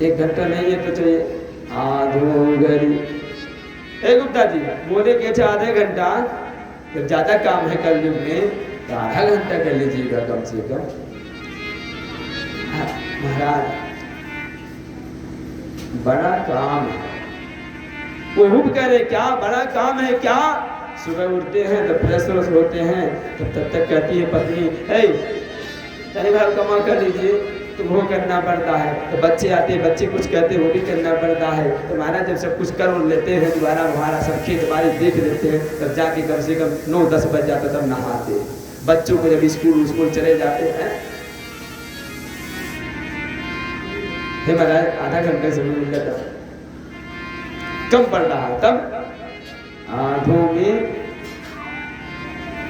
1 घंटा नहीं है तो चाहिए आधो घड़ी। गुप्ता जी बोले कि आधे घंटा तो ज्यादा काम है कल युग में, तो आधा घंटा कर लीजिएगा कम से कम। महाराज बड़ा काम है, वो हुब कह रहे क्या बड़ा काम है क्या? सुबह उठते हैं तो फ्रेश व्रेश होते हैं, तो तब तक कहती है पत्नी तनी भाई कमा कर लीजिए, तो वो करना पड़ता है। तो बच्चे आते बच्चे कुछ कहते हैं वो भी करना पड़ता है। तो महाराज जब सब कुछ कर लेते हैं दोबारा हमारा सब खेत बाड़ी देख लेते हैं, तब जाके कम से कम 9-10 बज जाता तब नहाते। बच्चों को जब स्कूल चले जाते हैं महाराज आधा घंटे से मिल जाता कम पड़ रहा, तब आधों में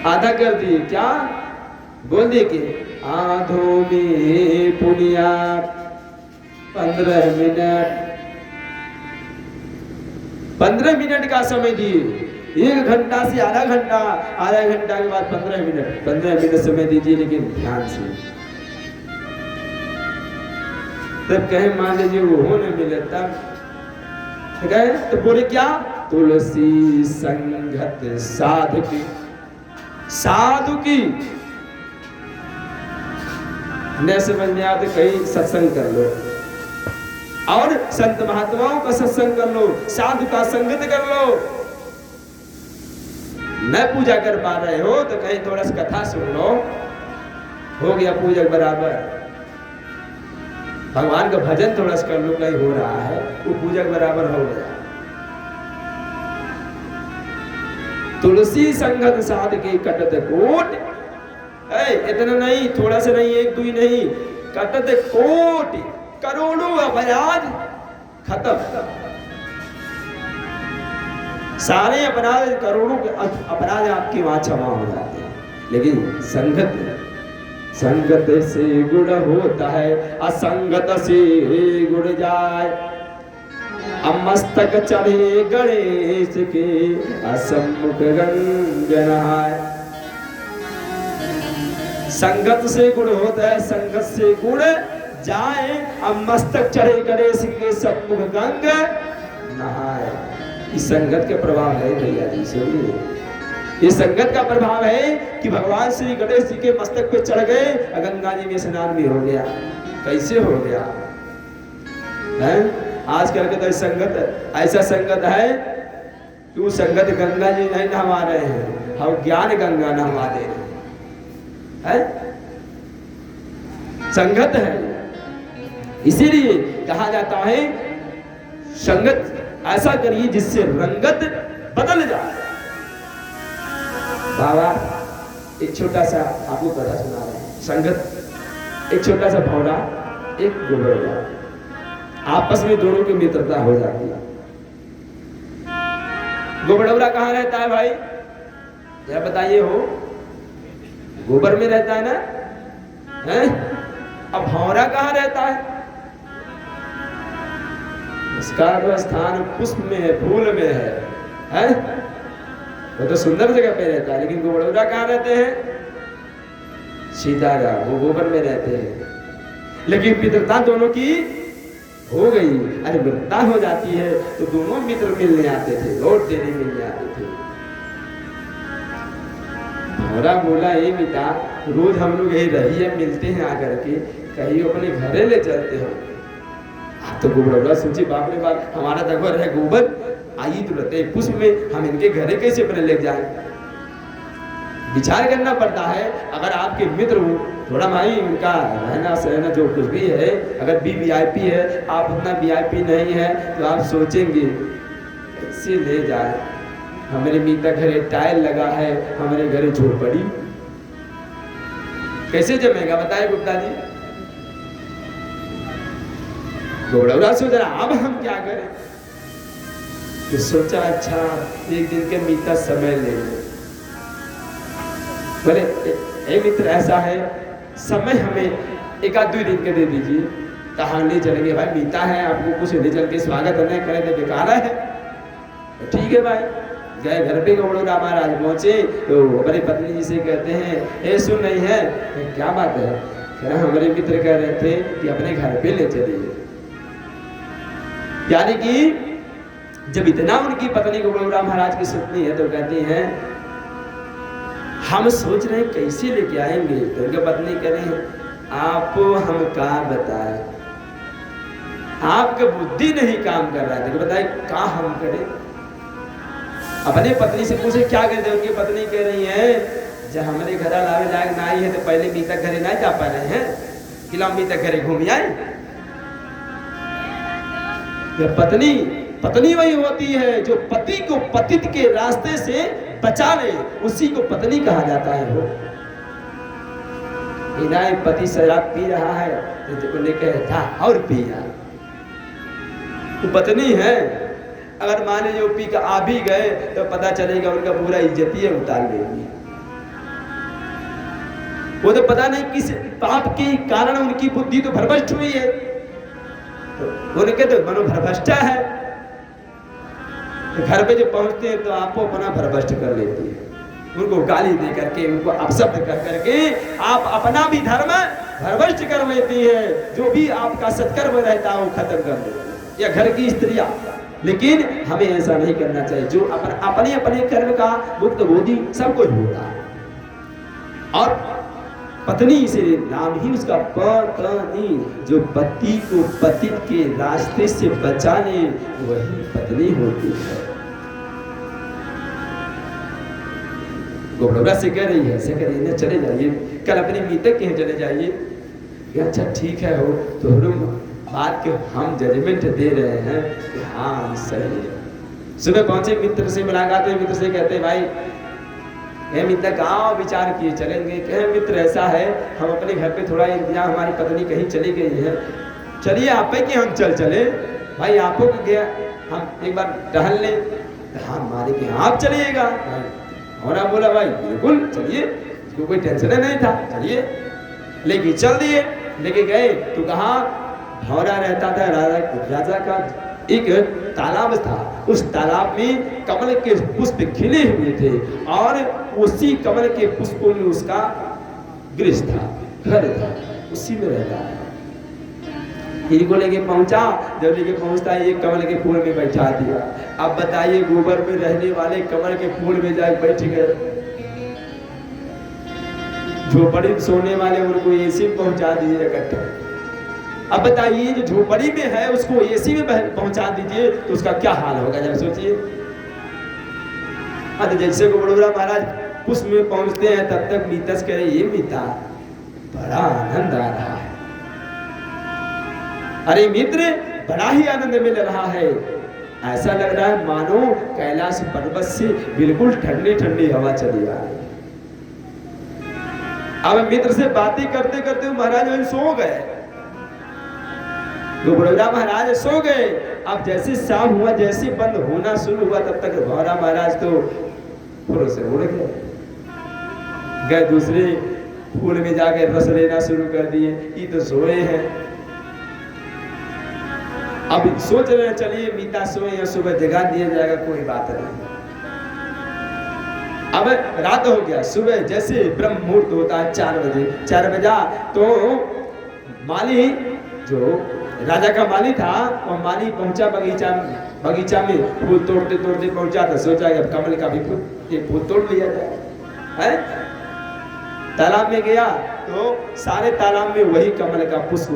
आधा कर दिए क्या बोल दिए कि आधों में पुनिया 15 मिनट का समय दिए। 1 घंटा से आधा घंटा के बाद 15 मिनट समय दीजिए, लेकिन ध्यान से। तब कहे मान लीजिए वो नहीं मिले तब गए तो बोले क्या? तुलसी संगत साधु की न समझ में आते कहीं सत्संग कर लो, और संत महात्माओं का सत्संग कर लो, साधु का संगत कर लो। न पूजा कर पा रहे हो तो कहीं थोड़ा सा कथा सुन लो, हो गया पूजक बराबर। भगवान का भजन थोड़ा सा कर लो, कहीं हो रहा है वो पूजक बराबर हो गया। तुलसी संगत साध के कटत कोट, इतना नहीं, थोड़ा सा नहीं, 1-2 नहीं, कटत कोट करोड़ों अपराध खत्म। सारे अपराध करोड़ों के अपराध आपके वहां क्षमा हो जाते हैं। लेकिन संगत से गुण होता है, असंगत से गुण जाए। अब मस्तक चढ़े गणेश के असम्मुख गंजन है। संगत से गुण होता है, संगत से गुण जाए। अब मस्तक चढ़े गणेश के सम्मुख गंग नहाए। इस संगत के प्रभाव है भैया जी, सुनिए, ये संगत का प्रभाव है कि भगवान श्री गणेश जी के मस्तक पे चढ़ गए, गंगा जी में स्नान भी हो गया। कैसे हो गया है? आजकल के तो संगत ऐसा संगत है कि वो संगत गंगा जी नहीं नहवा रहे हैं, हम ज्ञान गंगा नहवा दे रहे हैं। संगत है, इसीलिए कहा जाता है संगत ऐसा करिए जिससे रंगत बदल जाए। बाबा एक छोटा सा आपको कथा सुना रहे हैं। संगत एक छोटा सा भौरा, एक गोबरवा, आपस में दोनों की मित्रता हो जाती है। गोबरवा कहाँ रहता है भाई, यह बताइए हो? गोबर में रहता है ना, हैं? अब भौरा कहाँ रहता है? उसका तो स्थान पुष्प में है, फूल में है? वो तो सुंदर जगह पे रहता है। लेकिन गोबरवा कहाँ रहते हैं? सीताराम, वो गोबर में रहते हैं। लेकिन मित्रता दोनों की हो गई। अरे मित्रता हो जाती है तो दोनों मित्र मिलने आते थे, लौट देने मिलने आते थे। भौरा बोला ये मिता, रोज हम लोग यही रही मिलते हैं आकर के, कहीं अपने घरे ले चलते हो। तो गोबरवा सोची बाप रे बाप, हमारा दगवर है गोबर, आई तो रहते पुष्प में, हम इनके घरे कैसे अपने ले जाएं? विचार करना पड़ता है। अगर आपके मित्र हो, थोड़ा भाई उनका रहना सहना जो कुछ भी है, अगर VIP है, आप उतना VIP नहीं है, तो आप सोचेंगे कैसे ले जाए। हमारे मीता घरे टाइल लगा है, हमारे घरे झोपड़ी, कैसे जमेगा बताए गुप्ता जी? गोबरवा सोच रहा अब हम क्या करें? तो सोचा अच्छा एक दिन के मीता समय ले लो। बोले ए मित्र ऐसा है, समय हमें 1-2 दिन के दे दीजिए, तो हम ले चलेंगे। भाई मीता है, आपको कुछ ले चल के स्वागत नहीं करे तो बेकार है। तो ठीक है भाई, गए घर पे। गोबरवा महाराज पहुंचे तो हमारी पत्नी जी से कहते हैं ए सुन नहीं है? क्या बात है? कह रहा हमारे मित्र कह रहे थे कि अपने घर पे ले चलिए। यानी कि जब इतना उनकी पत्नी गुरुग्राम महाराज की सुनती है तो कहती हैं हम सोच रहे हैं कैसे लेके आएंगे। तो उनकी पत्नी कह रही है आपको हम क्या बताएं, आपका बुद्धि नहीं काम कर रहा है, तो बताए क्या हम करें। अपने पत्नी से पूछे क्या कहते हैं। उनकी पत्नी कह रही है जब हमारे घर लागे लायक ना आई है तो पहले मी तक घरे ना जा पा रहे हैं कि लंबी तक घरे घूम आए। पत्नी वही होती है जो पति को पतित के रास्ते से बचा ले, उसी को पत्नी कहा जाता है। वो पति शराब पी रहा है तो लेकर था और पिया, वो पत्नी है। अगर मान लीजिए पी का आ भी गए तो पता चलेगा उनका पूरा इज्जतिये उतार देगी। वो तो पता नहीं किस पाप के कारण उनकी बुद्धि तो भ्रष्ट हुई है, तो उनके तो मनोभ्रष्टा है। घर पे जब पहुंचते हैं तो आपको अपना भ्रष्ट कर लेती है, उनको गाली दे करके, उनको अपशब्द कर करके आप अपना भी धर्म भ्रष्ट कर लेती है। जो भी आपका सत्कर्म रहता है वो खत्म कर देती है, या घर की स्त्रियां। लेकिन हमें ऐसा नहीं करना चाहिए। जो अपने अपने कर्म का मुक्त बोधि सबको होता है, और पत्नी से नाम ही उसका पत्नी, जो पति को पति के रास्ते से बचाने वही पत्नी होती है। गोबरा से कह रही है ऐसे कह रही है चले जाइए, कल अपने मीतक के यहाँ चले जाइए। अच्छा ठीक है हो तो बात के हम जजमेंट दे रहे हैं कि हाँ सही है। सुबह पहुंचे, मित्र से मुलाकात हुई। मित्र से कहते भाई मित्र कहाँ विचार किए चलेंगे। कहे मित्र ऐसा है हम अपने घर पे थोड़ा इंतजाम, हमारी पत्नी कहीं चली गई है, चलिए आप ही कि हम चले भाई। आपको गया हम एक बार टहल लें। हाँ हमारे के आप चलिएगा। होना बोला भाई बिल्कुल चलिए, उसको कोई टेंशन नहीं था, चलिए। लेके चल दिए, लेके गए तो कहाँ भौरा रहता था राजा का एक तालाब था। उस तालाब में कमल के पुष्प खिले हुए थे और उसी कमल के पुष्पों में उसका गृह था, घर था, उसी में रहता था। इनको लेके पहुंचा, जब लेके पहुंचता है एक कमल के फूल में बैठा दिया। अब बताइए गोबर में रहने वाले कमल के फूल में जाके बैठ गए। झोपड़ी में सोने वाले उनको एसी में पहुंचा दिए इकट्ठा। अब बताइए जो झोपड़ी में है उसको एसी में पहुंचा दीजिए तो उसका क्या हाल होगा, जरा सोचिए। तो जैसे गोबड़ा महाराज पुष्प में पहुंचते हैं तब तक मीतस करे ये मीता बड़ा आनंद आ रहा है। अरे मित्र बड़ा ही आनंद मिल रहा है, ऐसा लग रहा है मानो कैलाश पर्वत से बिल्कुल ठंडी ठंडी हवा चली आ रही। अब मित्र से बातें करते करते महाराज वहीं सो गए। तो बड़ौदा महाराज सो गए। अब जैसे शाम हुआ, जैसे बंद होना शुरू हुआ, तब तक भौरा महाराज तो फूलों से उड़ गए दूसरे फूल में जाकर रस लेना शुरू कर दिए। ये तो सोए हैं। अब सोच रहे चलिए मीता सोए या सुबह जगा दिया जाएगा, कोई बात नहीं। अब रात हो गया, सुबह जैसे ब्रह्म मुहूर्त होता है 4 बजे, 4 बजा तो माली जो राजा का माली था और माली पहुंचा बगीचा में फूल तोड़ते तोड़ते पहुंचा था। सोचा अब कमल का भी फूल तोड़ लिया जाए है। तालाब में गया तो सारे तालाब में वही कमल का पुष्प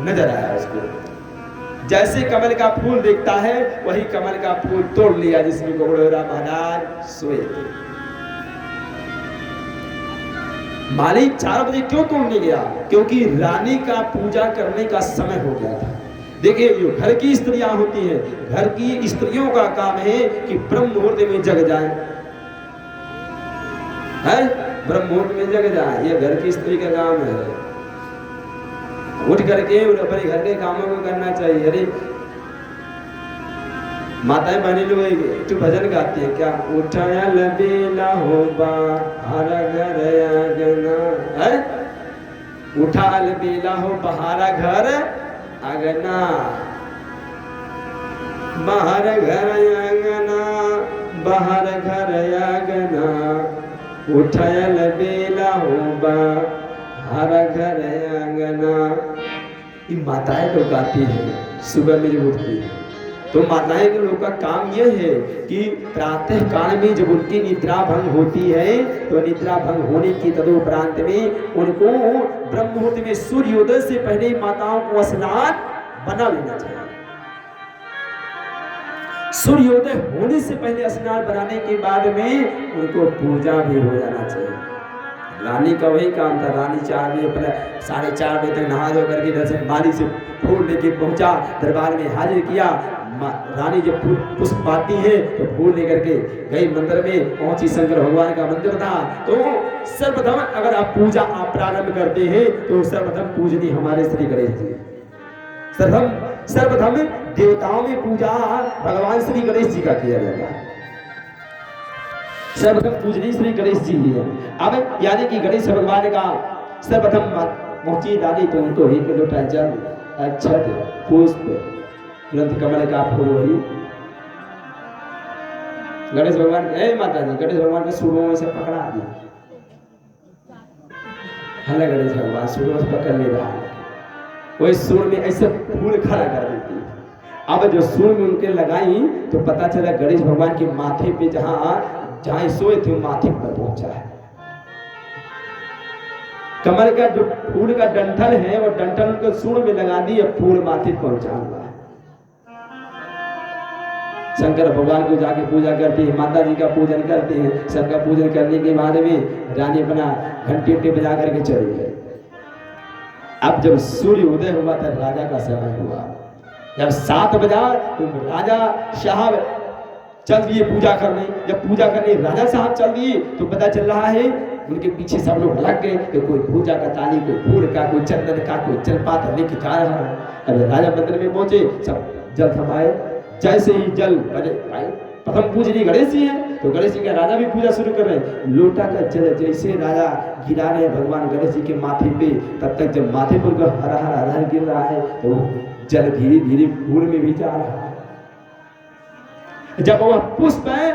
नजर आया उसको। जैसे कमल का फूल देखता है वही कमल का फूल तोड़ लिया जिसमें गोबड़ा महाराज सोए थे। माली 4 बजे क्यों तोड़ने गया? क्योंकि रानी का पूजा करने का समय हो गया था। देखिए जो घर की स्त्रियां होती हैं, घर की स्त्रियों का काम है कि ब्रह्म मुहूर्त में जग जाए, है ब्रह्म मुहूर्त में जग जाए, ये घर की स्त्री का काम है। उठ करके अपने घर के कामों को करना चाहिए। अरे माताएं बहनी लोग एक भजन गाती है क्या, उठाया लबेला हो बहारा घर आंगना है, उठा लबेला हो बहारा घर आंगना, बाहर घर आंगना, बाहर घर आंगना, उठाया लबेला हो बहारा घर आंगना। ये माताएं लोग गाती है सुबह में जब उठती है। तो माताएं के लोग का काम यह है कि प्रातः काल में जब उनकी निद्रा भंग होती है तो निद्रा भंग होने की तदुपरांत में उनको ब्रह्म मुहूर्त में सूर्योदय से पहले माताओं को स्नान बना लेना चाहिए। सूर्योदय होने से पहले स्नान बनाने के बाद में उनको पूजा भी हो जाना चाहिए। रानी का वही काम था, रानी 4 बजे अपने 4:30 बजे तक नहा धो करके दर्शन माली से फूल लेके पहुंचा, दरबार में हाजिर किया। रानी जब पुष्प पाती है तो फूल लेकर के गई मंदिर में पहुंची, शंकर भगवान का मंदिर था। तो सर्वप्रथम अगर आप पूजा आप प्रारंभ करते हैं तो सर्वप्रथम पूजनी हमारे श्री गणेश जी। सर्वप्रथम देवताओं में पूजा भगवान श्री गणेश जी का किया जाता है। सर्वप्रथम पूजनी श्री गणेश जी ही है। अब यानी कि गणेश भगवान का सर्वप्रथम पहुंची डाली तो उनको ही लोटा जल अक्षत पुष्प ग्रंथ कमल का फूल वही गणेश भगवान माता जी गणेश भगवान के सूरों में से पकड़ा दिया। हला गणेश भगवान सूरों से पकड़ ले रहा है, वही सूर में ऐसे फूल खड़ा कर देती है। अब जो सूर में उनके लगाई तो पता चला गणेश भगवान के माथे पे जहां सोए थे माथे पर पहुंचा है। कमल का जो फूल का डंठल है वो डंठल उनको सूर में लगा दी, अब फूल माथे पहुंचा हुआ है। शंकर भगवान को जाके पूजा करती है, माता जी का पूजन करते हैं। सबका पूजन करने के बाद में रानी अपना घंटी उंटी बजा करके चली गई। अब जब सूर्य उदय हुआ था राजा का समय हुआ, जब 7 बजा तो राजा साहब चल दिए पूजा करने। जब पूजा करने राजा साहब चल दिए तो पता चल रहा है उनके पीछे सब लोग लग गए कि कोई पूजा का ताली, कोई फूल का, कोई चंदन का, कोई जलपात लेके जा रहा है। अब राजा मंदिर में पहुंचे, सब जल थमाए। जैसे ही जल बजे भाई प्रथम पूजनी गणेश जी है तो गणेश जी का राजा भी पूजा शुरू कर रहे हैं। लोटा का जल जैसे राजा गिरा रहे भगवान गणेश जी के माथे पे, तब तक जब माथे पर हरा हरा गिर रहा है तो जल धीरे धीरे फूल में भी जा रहा है। जब वह पुष्प है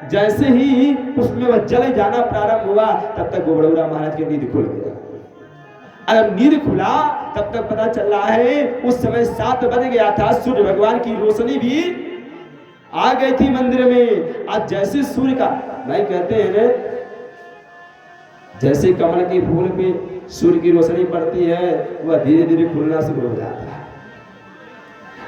जैसे ही पुष्प में वह जल जाना प्रारंभ हुआ तब तक गोबड़ौरा महाराज की नींद खुल गया। अगर नींद खुला तब तक पता चल रहा है उस समय 7 बज गया था। सूर्य भगवान की रोशनी भी आ गई थी मंदिर में। आज जैसे सूर्य का भाई कहते हैं ना, जैसे कमल के फूल पे सूर्य की रोशनी पड़ती है वह धीरे धीरे खुलना शुरू हो जाता है।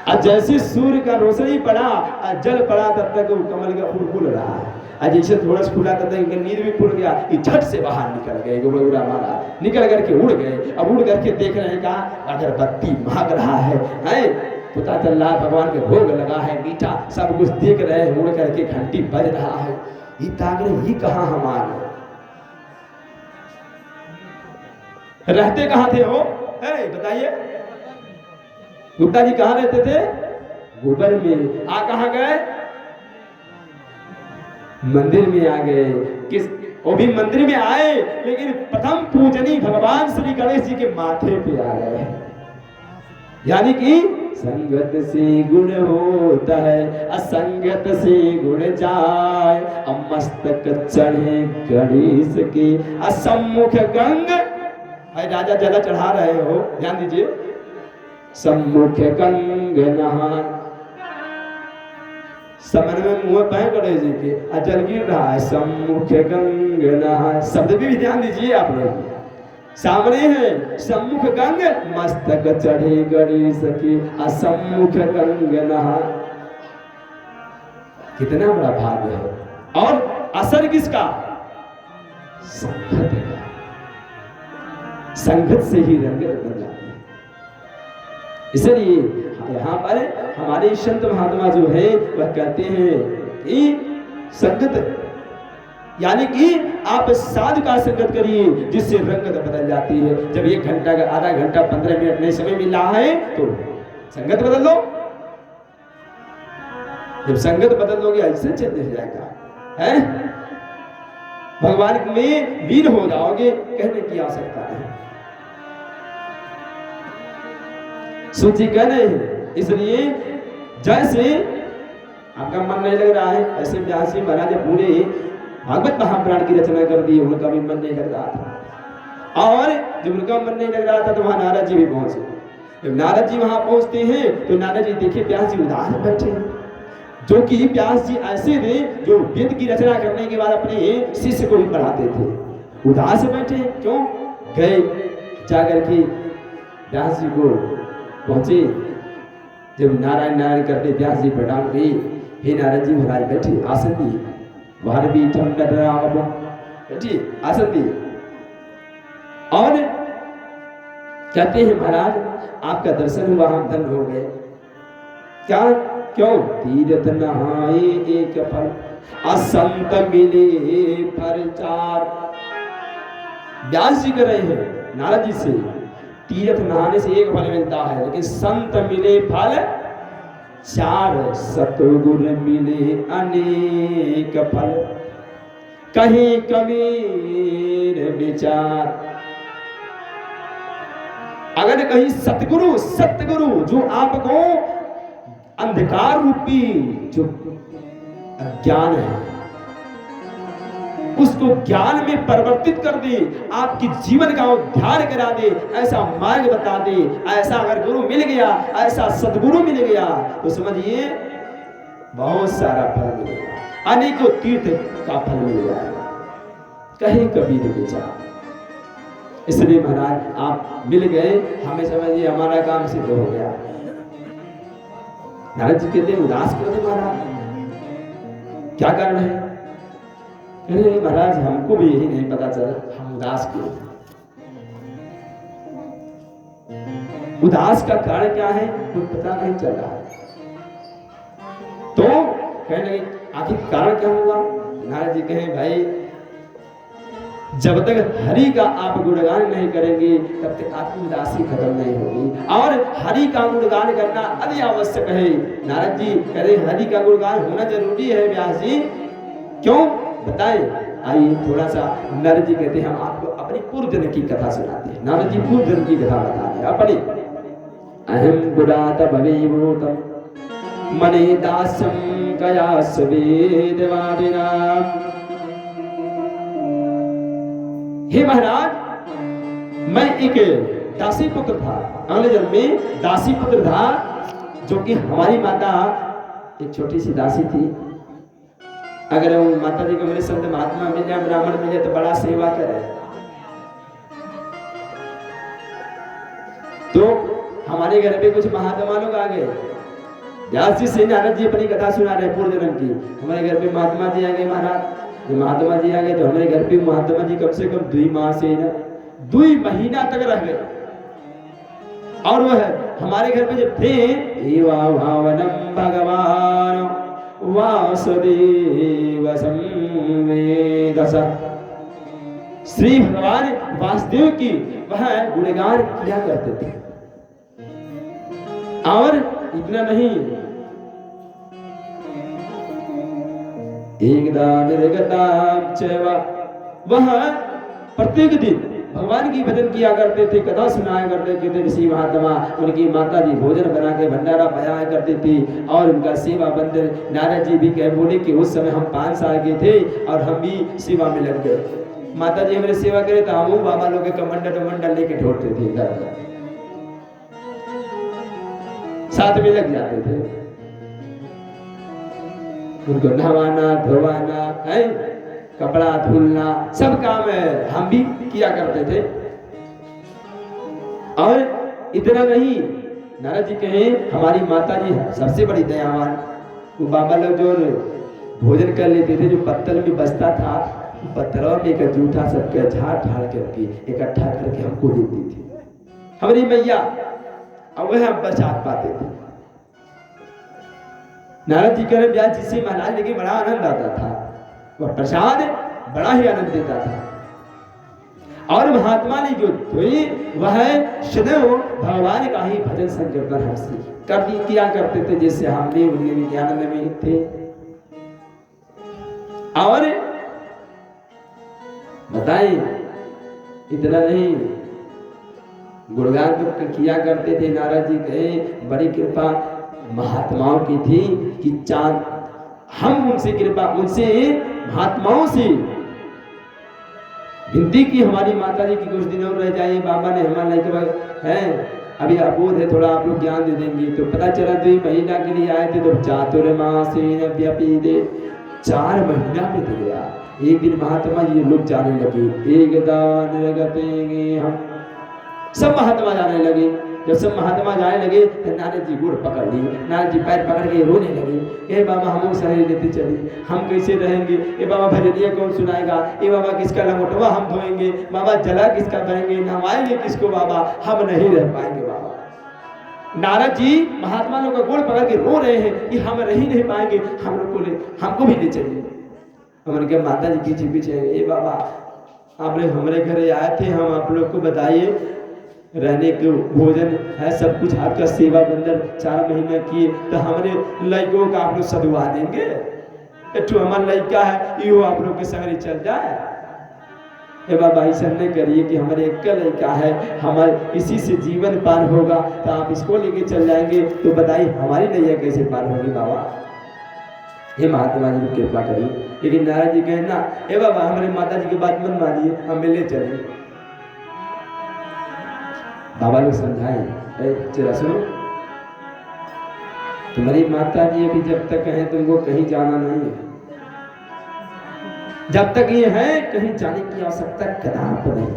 आज जैसे सूर्य का रोशनी पड़ा और जल पड़ा तब तक कमल का फूल खुल रहा है। आज जैसे थोड़ा सा खुला तब तक नींद भी खुल गया, ये झट से बाहर निकल गए। गोबड़ौरा महाराज निकल करके उड़ गए। अब उड़ करके देख रहे हैं कहा अगरबत्ती महक रहा है, पता चल रहा है भगवान के भोग लगा है मीठा, सब कुछ देख रहे हैं। उड़ करके घंटी बज रहा है। ये तागड़े ही कहाँ हमारे रहते कहाँ थे वो बताइए। गुप्ता जी कहाँ रहते थे? गोबर में। आ कहाँ गए? मंदिर में आ गए। किस वो भी मंदिर में आए लेकिन प्रथम पूजनी भगवान श्री गणेश जी के माथे पे आ गए। यानी कि संगत से गुण होता है असंगत से गुण जाए, मस्तक चढ़े गणेश के असम्मुख गंग। राजा जला चढ़ा रहे हो, ध्यान दीजिए। सम्मुख गंग नहान, समन में मुंह पे गणेश जी के जल गिर रहा है। सम्मुख गंग नहान, शब्द भी ध्यान दीजिए आप लोग। सामने है सम्मुख गंग, मस्तक चढ़े गणेश के असम्मुख गंग नहान। कितना बड़ा भाग्य है। और असर किसका? संगत का। संगत से ही रंगत बन जाती है। इसलिए यहाँ पर हमारे संत महात्मा जो है वह कहते हैं कि संगत यानी कि आप साधु का संगत करिए जिससे रंगत बदल जाती है। जब 1 घंटा का आधा घंटा 15 मिनट नहीं समय मिल रहा है तो संगत बदल लो। जब संगत बदल लोगे ऐसे चेंज हो जाएगा है। भगवान में वीर हो जाओगे, कहने की आवश्यकता नहीं। सूची कह रहे हैं। इसलिए जैसे आपका मन नहीं लग रहा है ऐसे व्यास जी महाराज पूरे भागवत महापुराण की रचना कर दी, उनका भी मन नहीं लग रहा था। और जब उनका मन नहीं लग रहा था तो वहां नारद जी भी पहुंचे। जब नारद जी वहां पहुंचते हैं तो नारद जी देखे व्यास जी उदास बैठे हैं। जो कि व्यास जी ऐसे थे जो वेद की रचना करने के बाद अपने शिष्य को भी पढ़ाते थे। उदास बैठे, क्यों गए जाकर के व्यास जी को पहुंचे। जब नारायण नारायण करते व्यास जी प्रणाम गए, हे नारद जी महाराज बैठे, आसन दिए, बाहर भी बैठिए, आसन दिए। और कहते हैं महाराज आपका दर्शन हुआ, हम धन्य हो गए। क्या, क्यों? तीर्थ नहाए एक फल, असंत मिले फल चार। व्यास जी कर रहे हैं नारद जी से, तीर्थ नहाने से एक फल मिलता है, लेकिन संत मिले फल चार, सतगुर मिले अनेक फल, कहीं कबीर विचार। अगर कहीं सतगुरु जो आपको अंधकार रूपी जो ज्ञान है उसको ज्ञान में परिवर्तित कर दे, आपकी जीवन का उद्धार करा दे, ऐसा मार्ग बता दे, ऐसा अगर गुरु मिल गया, ऐसा सदगुरु मिल गया, तो समझिए बहुत सारा फल मिलेगा, अनेकों तीर्थ का फल मिल जाएगा, कहीं कबीर विचार। इसलिए महाराज आप मिल गए, हमें समझिए हमारा काम सिद्ध हो गया। नारद जी कहते हैं उदास क्यों थे महाराज, क्या कारण है? कहते महाराज हमको भी यही नहीं पता चला हम उदास क्यों। उदास का कारण क्या है कुछ पता नहीं चल रहा है। तो कहने लगे आखिर कारण क्या होगा? नारद जी कहें भाई जब तक हरि का आप गुणगान नहीं करेंगे तब तक आपकी उदासी खत्म नहीं होगी, और हरि का गुणगान करना अति आवश्यक है। नारद जी कह रहे हरि का गुणगान होना जरूरी है। व्यास जी क्यों बताए? आइए थोड़ा सा नारद जी कहते हैं हम आपको अपनी पूर्व जन्म की कथा सुनाते हैं। नारद जी पूर्व जन्म की कथा बता रहे अपनी। अहम गुणात भवेभूतम मने दास्यम कया स्वेदवादिना। हे महाराज मैं एक दासी पुत्र था, अगले जन्म में दासी पुत्र था, जो कि हमारी माता एक छोटी सी दासी थी। अगर वो माता जी को मेरे संत महात्मा मिल जाए, ब्राह्मण मिले तो बड़ा सेवा करे। तो हमारे घर पे कुछ महात्मा लोग आ गए। व्यास जी से नारद जी अपनी कथा सुना रहे पूर्व जन्म की। हमारे घर पे महात्मा जी आ गए। महाराज महात्मा जी आ गए तो हमारे घर पे महात्मा जी कम से कम 2 माह से 2 महीना तक रह गए। और वह हमारे घर पे जब थे एवा भावनम भगवान वासुदेव संवेदस, श्री भगवान वासुदेव की वह गुणगान किया करते थे। और इतना नहीं, एकदा निर्गतां चैव, वह प्रत्येक दिन भगवान की भजन किया करते थे, कथा सुनाया करते थे। ऋषि महात्मा उनकी माता जी भोजन बना के भंडारा बजाया करती थी और उनका सेवा बंदन। नारद जी भी कह बोले कि उस समय हम 5 साल के थे और हम भी सेवा में लग गए। माता जी हमारी सेवा करे तो हम बाबा लोग के कमंडल लेके ढोड़ते थे, साथ में लग जाते थे। उनको नहवाना धोवाना है, कपड़ा धुलना, सब काम हम भी किया करते थे। और इतना नहीं, नारद जी कहे हमारी माता जी सबसे बड़ी दयावान। वो बाबा लोग जो भोजन कर लेते थे, जो पत्तल में बचता था, पत्थरों में एक जूठा सबके झाड़ ढाल करके इकट्ठा करके हमको देती थी हमारी मैया, और वह हम प्रसाद पाते थे। नारद जी कह रहे व्यास जी से महाराज लेकिन बड़ा आनंद आता था, वह प्रसाद बड़ा ही आनंद देता था। और महात्मा ने जो थे वह सदैव भगवान का ही भजन संकीर्तन हमसे किया करते थे, जिससे हम भी उनके विज्ञान में थे। और बताएं इतना नहीं, गुणगान तो किया करते थे। नारद जी कहे बड़ी कृपा महात्माओं की थी कि चांद हम उनसे कृपा, उनसे महात्माओं से विनती की हमारी माता जी की कुछ दिन और रह जाए। बाबा ने हमारे है अभी अबोध है, थोड़ा आप लोग ज्ञान दे देंगे। तो पता चला 2 महीना के लिए आए थे, तो चातुर्मासेन व्यपीते 4 महीना बीत गया। एक दिन महात्मा जी लोग जाने लगे, एकदा निर्गतेंगे हम, सब महात्मा जाने लगे। जब सब महात्मा जाने लगे तो नारद जी गोड़ पकड़ लिए, नारद जी पैर पकड़ के रोने लगे, ए बाबा हम शरीर लेते चले, हम कैसे रहेंगे, ए बाबा भजनिया कौन सुनाएगा, ए बाबा किसका लंगोटवा हम धोएंगे, बाबा जला किसका करेंगे, नहवाएंगे किसको, बाबा हम नहीं रह पाएंगे। बाबा नारद जी महात्मा लोग का गोड़ पकड़ के रो रहे हैं कि हम रह ही नहीं पाएंगे, हम लोग को ले, हमको भी ले चलिए। हमने कहा माता जी पीछे पीछे, ए बाबा आप लोग हमारे घर आए थे, हम आप लोग को बताइए रहने के भोजन है, सब कुछ आपका सेवा बंदर 4 महीने किए, तो हमारे लड़कों का आप लोग सदुआ देंगे, एठो हमारा लड़का है यो आप लोग के संग चल जाए। ए बाबा ऐसा नहीं करिए कि हमारे एक लड़का है, हमारे इसी से जीवन पार होगा, तो आप इसको लेके चल जाएंगे तो बताइए हमारी नैया कैसे पार होगी। बाबा हे महात्मा जी की कृपा करिए। लेकिन नारायण जी कहे ना, ए बाबा हमारे माता जी की बात मत मानिए, हम मिले चले। बाबा लोग समझाए, चला सुनो, तुम्हारी माता जी अभी जब तक है तुमको कहीं जाना नहीं है, जब तक ये है कहीं जाने की आवश्यकता कदापि नहीं।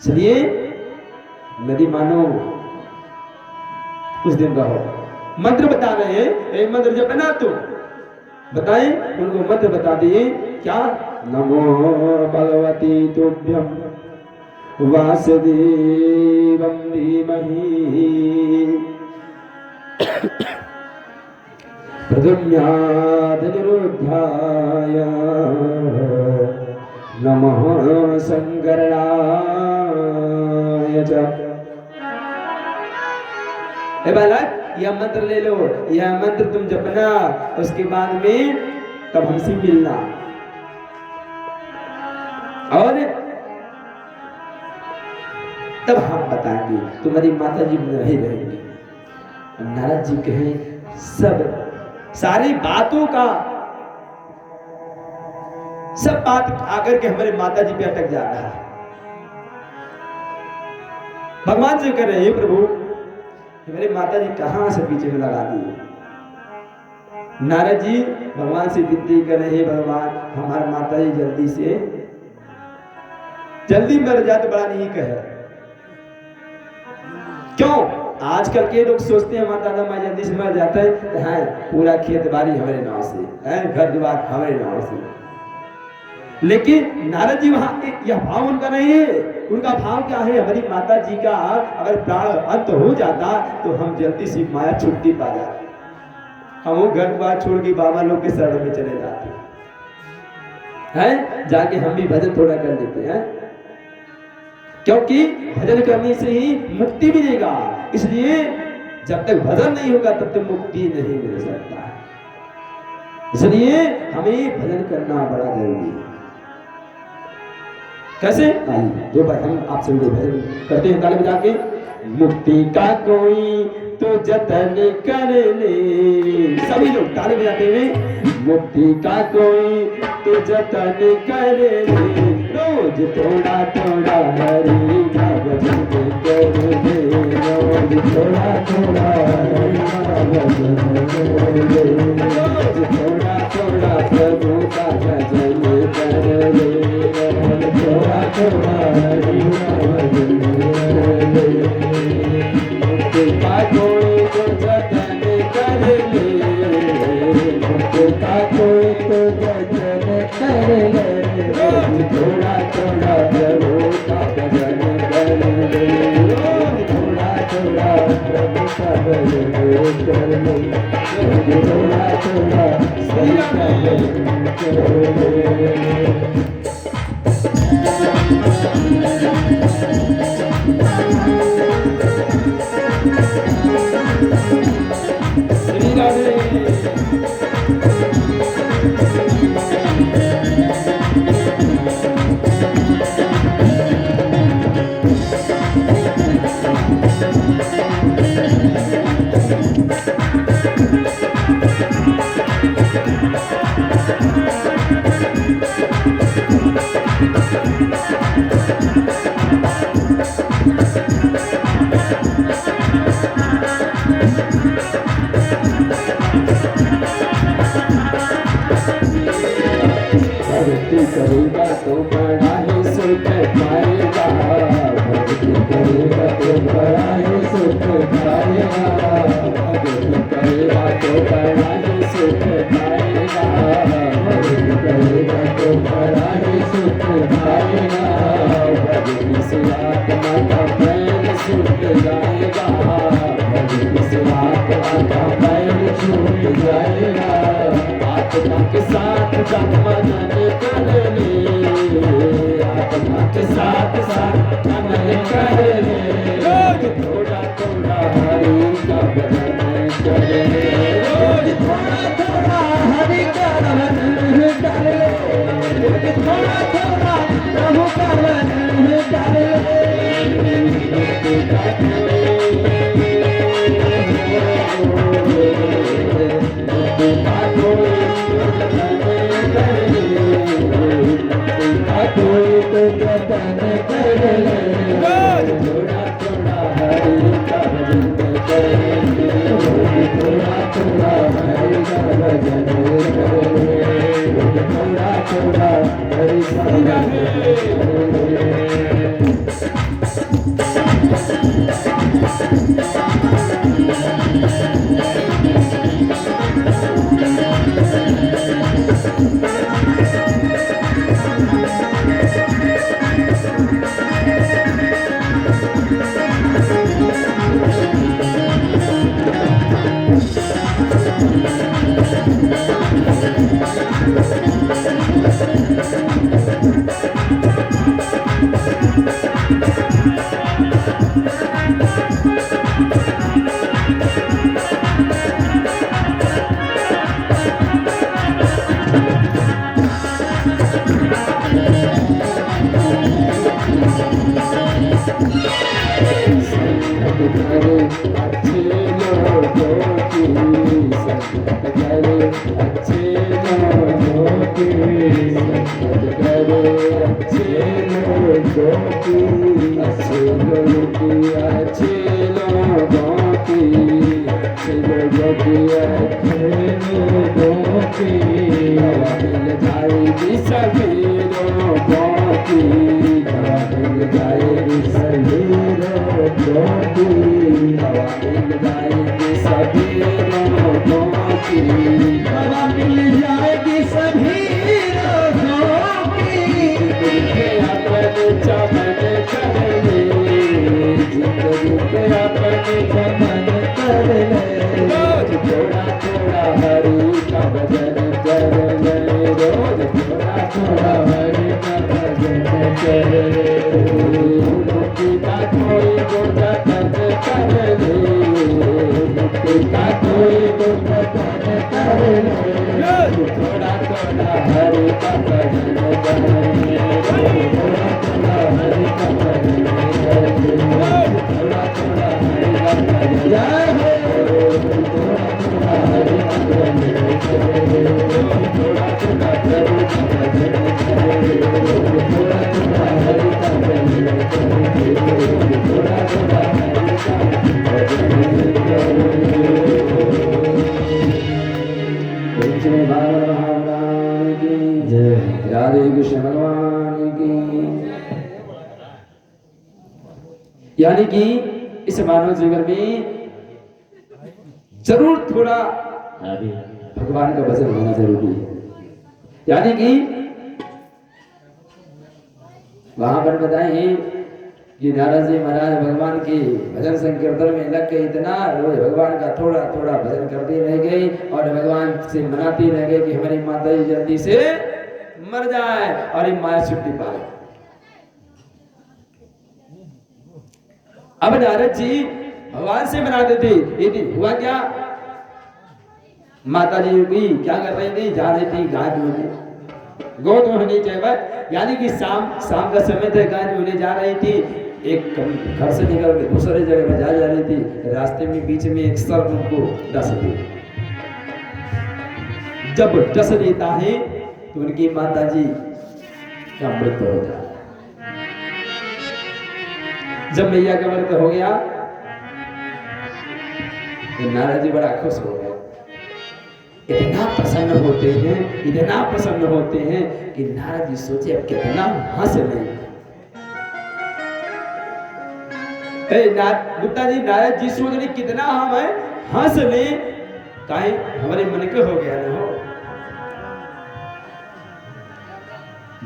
इसलिए नदी मानो कुछ दिन रहो। मंत्र बता रहे हैं, एक मंत्र जब बना तो बताएं, उनको मंत्र बता दिए क्या, नमो भगवती तुभ्यम वासुदेवं धीमहि प्रद्युम्नाद निरुद्धाय नमः संकरणाय च। ए बालक यह मंत्र ले लो, यह मंत्र तुम जपना, उसके बाद में तब हमसे मिलना और तब हम बताएंगे तुम्हारी माता जी नहीं रहेंगी। नारद जी कहे सब सारी बातों का सब बात आकर के हमारे माता जी पे अटक जा रहा है। भगवान से कह रहे हैं प्रभु मेरे माता जी कहां से पीछे में लगा दी। नारद जी भगवान से विनती कर रहे हैं, भगवान हमारी माता जी जल्दी मर जाए तो बड़ा नहीं कहे। क्यों? आजकल के लोग सोचते हैं हमारा दादा माँ जल्दी से मर जाता है, पूरा खेत बाड़ी हमारे नाव से है, घर द्वार हमारे नाव से। लेकिन नारद जी वहां यह भाव उनका नहीं है। उनका भाव क्या है, हमारी माता जी का अगर प्राण अंत हो जाता तो हम जल्दी से माया छुट्टी पा जाते, हम वो घर द्वार छोड़ के बाबा लोग के शरण में चले जाते हैं, जाके हम भी भजन थोड़ा कर लेते हैं, क्योंकि भजन करने से ही मुक्ति मिलेगा। इसलिए जब तक भजन नहीं होगा तब तक मुक्ति नहीं मिल सकता। इसलिए हमें भजन करना बड़ा जरूरी है। कैसे? आइए दो बार हम आपसे भजन करते हैं ताली बजा के। मुक्ति का कोई तो जतन कर ले, सभी लोग ताली बजाते हुए। मुक्ति का कोई तो जतन कर ले, रोज थोड़ा थोड़ा हरि का भजन कर ले, रोज थोड़ा थोड़ा हरि का भजन कर ले, रोज थोड़ा थोड़ा प्रभु का भजन कर ले, रोज थोड़ा थोड़ा हरि का भजन कर ले। मुक्ति का कोई तो जतन कर ले, मुक्ति का कोई तो जतन कर ले, थोड़ा थोड़ा प्रभु का भजन कर ले, थोड़ा थोड़ा प्रभु का भजन कर ले, थोड़ा थोड़ा श्री का भजन कर ले। भक्ति करेगा तो बड़ा ही सुख पाएगा, भक्ति करेगा तो बड़ा ही सुख पाएगा, भक्ति से आत्मा का बैल छूट जाएगा, भक्ति से आत्मा का बैल छूट जाएगा, आत्मा के साथ मन कर ले, आत्मा के साथ मन कर ले, थोड़ा थोड़ा हरि का भजन कर ले, थोड़ा थोड़ा हरि का भजन कर ले, थोड़ा थोड़ा प्रभु का भजन कर ले, कोई तो जतन कर ले, थोड़ा थोड़ा हरि का भजन कर ले, थोड़ा थोड़ा हरि का भजन कर ले, थोड़ा थोड़ा हरि का भजन कर ले। यानी कि इस मानव जीवन में जरूर थोड़ा भगवान का भजन होना जरूरी है। यानी कि वहां पर बताए कि नारद जी महाराज भगवान की भजन संकीर्तन में लग के इतना रोज भगवान का थोड़ा थोड़ा भजन करते रह गए और भगवान से मनाते रह गए कि हमारी माता जी जल्दी से मर जाए और ये माया छुट्टी पाए। अब नारद जी भगवान से मनाते थे, एक दिन हुआ क्या, माता जी की क्या कर रही थी, जा रही थी गाय धोने, गौ धोने चाहिए, यानी कि शाम का समय था, गाय धोने जा रही थी। एक घर से निकल के दूसरे जगह में जा रही थी, रास्ते में बीच में एक सर्प उनको डस दी। जब डस देता है तो उनकी माता जी का मृत्यु हो जाता। जब मैया का मृत्यु हो गया तो नारद जी बड़ा खुश हो गए, इतना प्रसन्न होते हैं, इतना प्रसन्न होते हैं कि नारद जी सोचे अब कितना हंस ले। गुप्ता जी, नारद जी सोच रहे कितना हम है हंस ले, काहे हमारे मन के हो गया ना हो।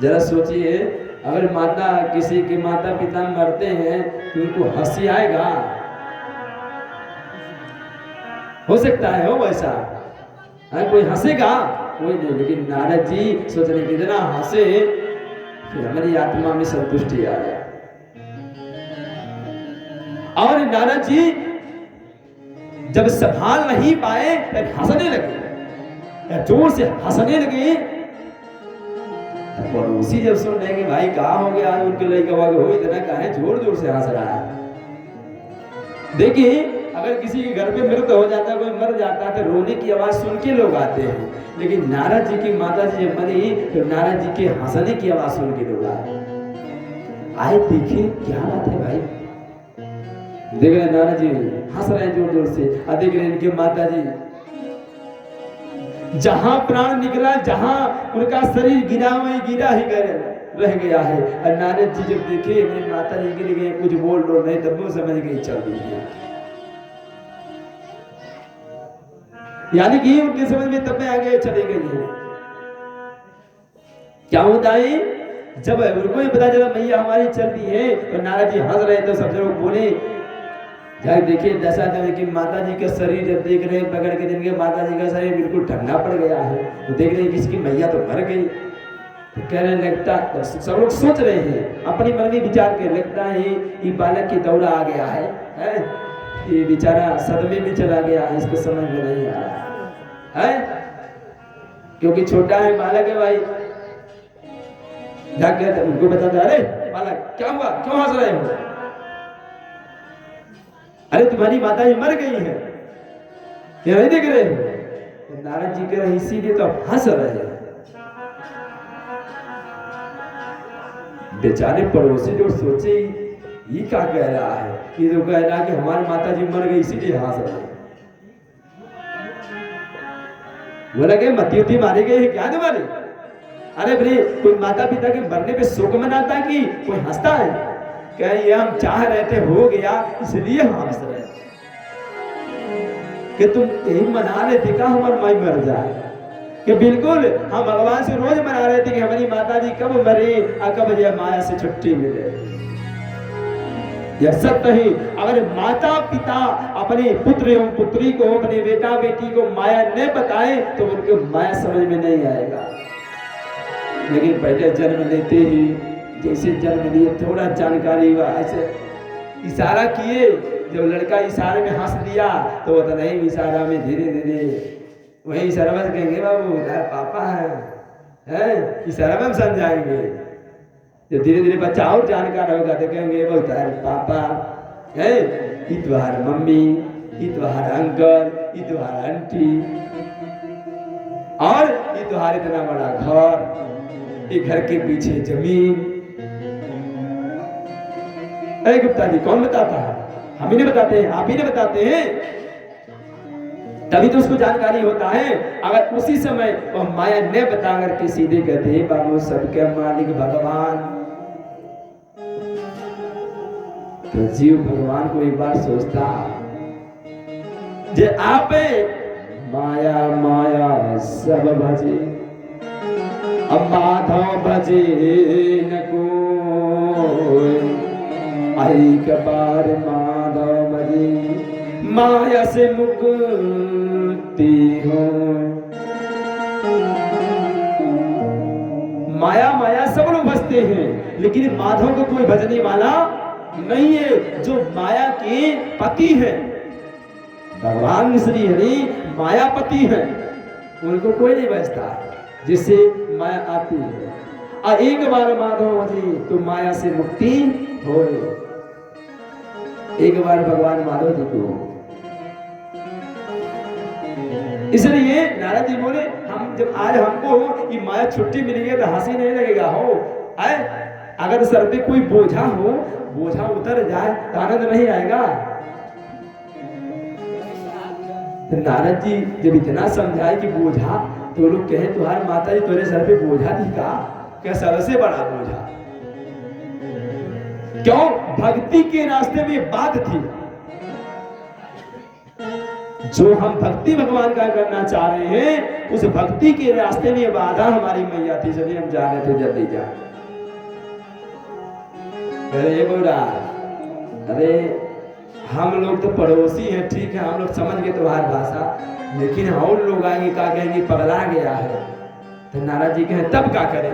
जरा सोचिए, अगर माता किसी के माता पिता मरते हैं तो उनको हंसी आएगा? हो सकता है हो वैसा? कोई हंसेगा? कोई नहीं। लेकिन नारद जी सोच रहे कि इतना हंसे कि हमारी आत्मा में संतुष्टि आ जाए। और नारद जी जब संभाल नहीं पाए तब हंसने लगे, जोर से हंसने लगे। पड़ोसी जब सुन रहे कि भाई कहा हो गया, उनके लड़का हो इतना कहा जोर जोर से हंस रहा है। देखिए, अगर किसी के घर पे मृत्यु हो जाता है, कोई मर जाता है, तो रोने की आवाज सुन के लोग आते हैं। लेकिन नारद जी की माता जी जब मरी तो नारद जी के हंसने की आवाज सुन के लोग आए। देखिए क्या बात है भाई, देख रहे नारद जी हंस रहे हैं जोर जोर से, और देख रहे इनके माता जी जहां प्राण निकला, जहां उनका शरीर गिरा वहीं गिरा ही रह गया है। और नारद जी जब देखे मेरी माता जी गिर गए, कुछ बोल लो नहीं, तब वो समझ गई चल रही है। यानी कि उनके समझ में तब में आगे चले गई है। क्या होता है, जब उनको ही पता चला मैया हमारी चल रही है, तो नारद जी हंस रहे तो सब लोग बोले जाए देखिए दशा देवी की माता जी का शरीर जब देख रहे हैं, पकड़ के दिन के माता जी का शरीर बिल्कुल ठंडा पड़ गया है। तो देख रहे हैं किसकी मैया तो मर गई। तो कह रहे लगता, तो सब लोग सोच रहे हैं अपनी मन में विचार के, लगता है ये बालक की दौरा आ गया है? ये बेचारा सदमे में चला गया है, इसको समझ में नहीं आ रहा है, क्योंकि छोटा है बालक है भाई। जाग गया उनको बताता, अरे बालक क्या हुआ, क्यों हंस रहे हो? अरे तुम्हारी माता जी मर गई है, क्या नहीं देख रहे हो? तो नारद जी कह रहे इसीलिए तो हंस रहे हैं। बेचारे पड़ोसी जो सोचे ये क्या कह रहा है, ये तो कह रहा है कि हमारी माता जी मर गई इसीलिए हंस रहे हैं। बोला कि मती मारी गई है क्या तुम्हारी? अरे भाई कोई माता पिता के मरने पे शोक मनाता है कि कोई हंसता है? क्या ये हम चाह रहे थे हो गया इसलिए हम हंस रहे कि तुम यही मना रहे थे का हमारी माई मर जाए? कि बिल्कुल हम भगवान से रोज मना रहे थे कि हमारी माता जी कब मरे और कब ये माया से छुट्टी मिले। यह सत्य ही, अगर माता पिता अपने पुत्र एवं पुत्री को, अपने बेटा बेटी को माया न बताए तो उनको माया समझ में नहीं आएगा। लेकिन पहले जन्म लेते ही जैसे जन्म लिए थोड़ा जानकारी हुआ, ऐसे इशारा किए, जब लड़का इशारे में हंस दिया तो वो तो नहीं, इशारा में धीरे धीरे वही इशारा में कहेंगे बाबू पापा है, इशारा में हम समझाएंगे। जब धीरे धीरे बच्चा और जानकार होगा तो कहेंगे वो पापा है, ये तुम्हारी मम्मी, ये तुम्हारा अंकल, ये तुम्हारा आंटी, और ये तुम्हारा इतना बड़ा घर, ये घर के पीछे जमीन। अरे गुप्ता जी कौन बताता है? हम ही नहीं बताते हैं, आप ही नहीं बताते हैं, तभी तो उसको जानकारी होता है। अगर उसी समय वो माया ने बता करके सीधे कहते हैं बाबू सबके मालिक भगवान, तो जीव भगवान को एक बार सोचता जे आप माया माया सब भजे, अब माधव भजे न कोई, एक बार माधव भजे माया से मुक्ति हो। माया माया सब लोग भजते हैं, लेकिन माधव को कोई भजने वाला नहीं है। जो माया के पति है, भगवान श्री हरि मायापति है, उनको कोई नहीं भजता, जिससे माया आती है। और एक बार माधव भजे तो माया से मुक्ति हो। एक बार भगवान माधव जी को, इसलिए नारद जी बोले हम जब आज हमको ये माया छुट्टी मिल गई तो हंसी नहीं लगेगा हो। अगर सर पे कोई बोझा हो, बोझा उतर जाए तो आनंद नहीं आएगा। तो नारद जी जब इतना समझाए कि बोझा, तो लोग कहे तुम्हारी माता जी तुम्हारे सर पे बोझा थी का? क्या सबसे बड़ा बोझा? क्यों? भक्ति के रास्ते में बात थी। जो हम भक्ति भगवान का करना चाह रहे हैं, उस भक्ति के रास्ते में बाधा हमारी मैया थी, इसलिए हम जा रहे थे जल्दी जा। अरे बोला, अरे हम लोग तो पड़ोसी हैं, ठीक है, हम लोग समझ गए तुम्हारी भाषा, लेकिन और लोग आएंगे क्या कहेंगे, पगला गया है। तो नारद जी कहे तब क्या करें?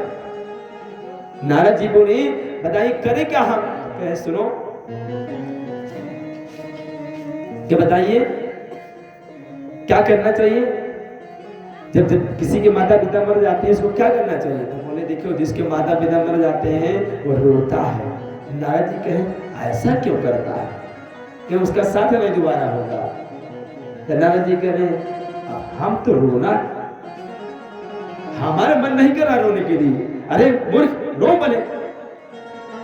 नारद जी बोले बताइए करे क्या हम? कहे सुनो, क्या बताइए क्या करना चाहिए? जब किसी के माता पिता मर जाते हैं उसको क्या करना चाहिए? तो बोले देखो, जिसके माता पिता मर जाते हैं वो रोता है। नारद जी कहे ऐसा क्यों करता है कि उसका साथ में दोबारा होगा? तो नारद जी कह रहे हम तो रोना, हमारा मन नहीं कर रहा रोने के लिए। अरे मूर्ख, रो बने,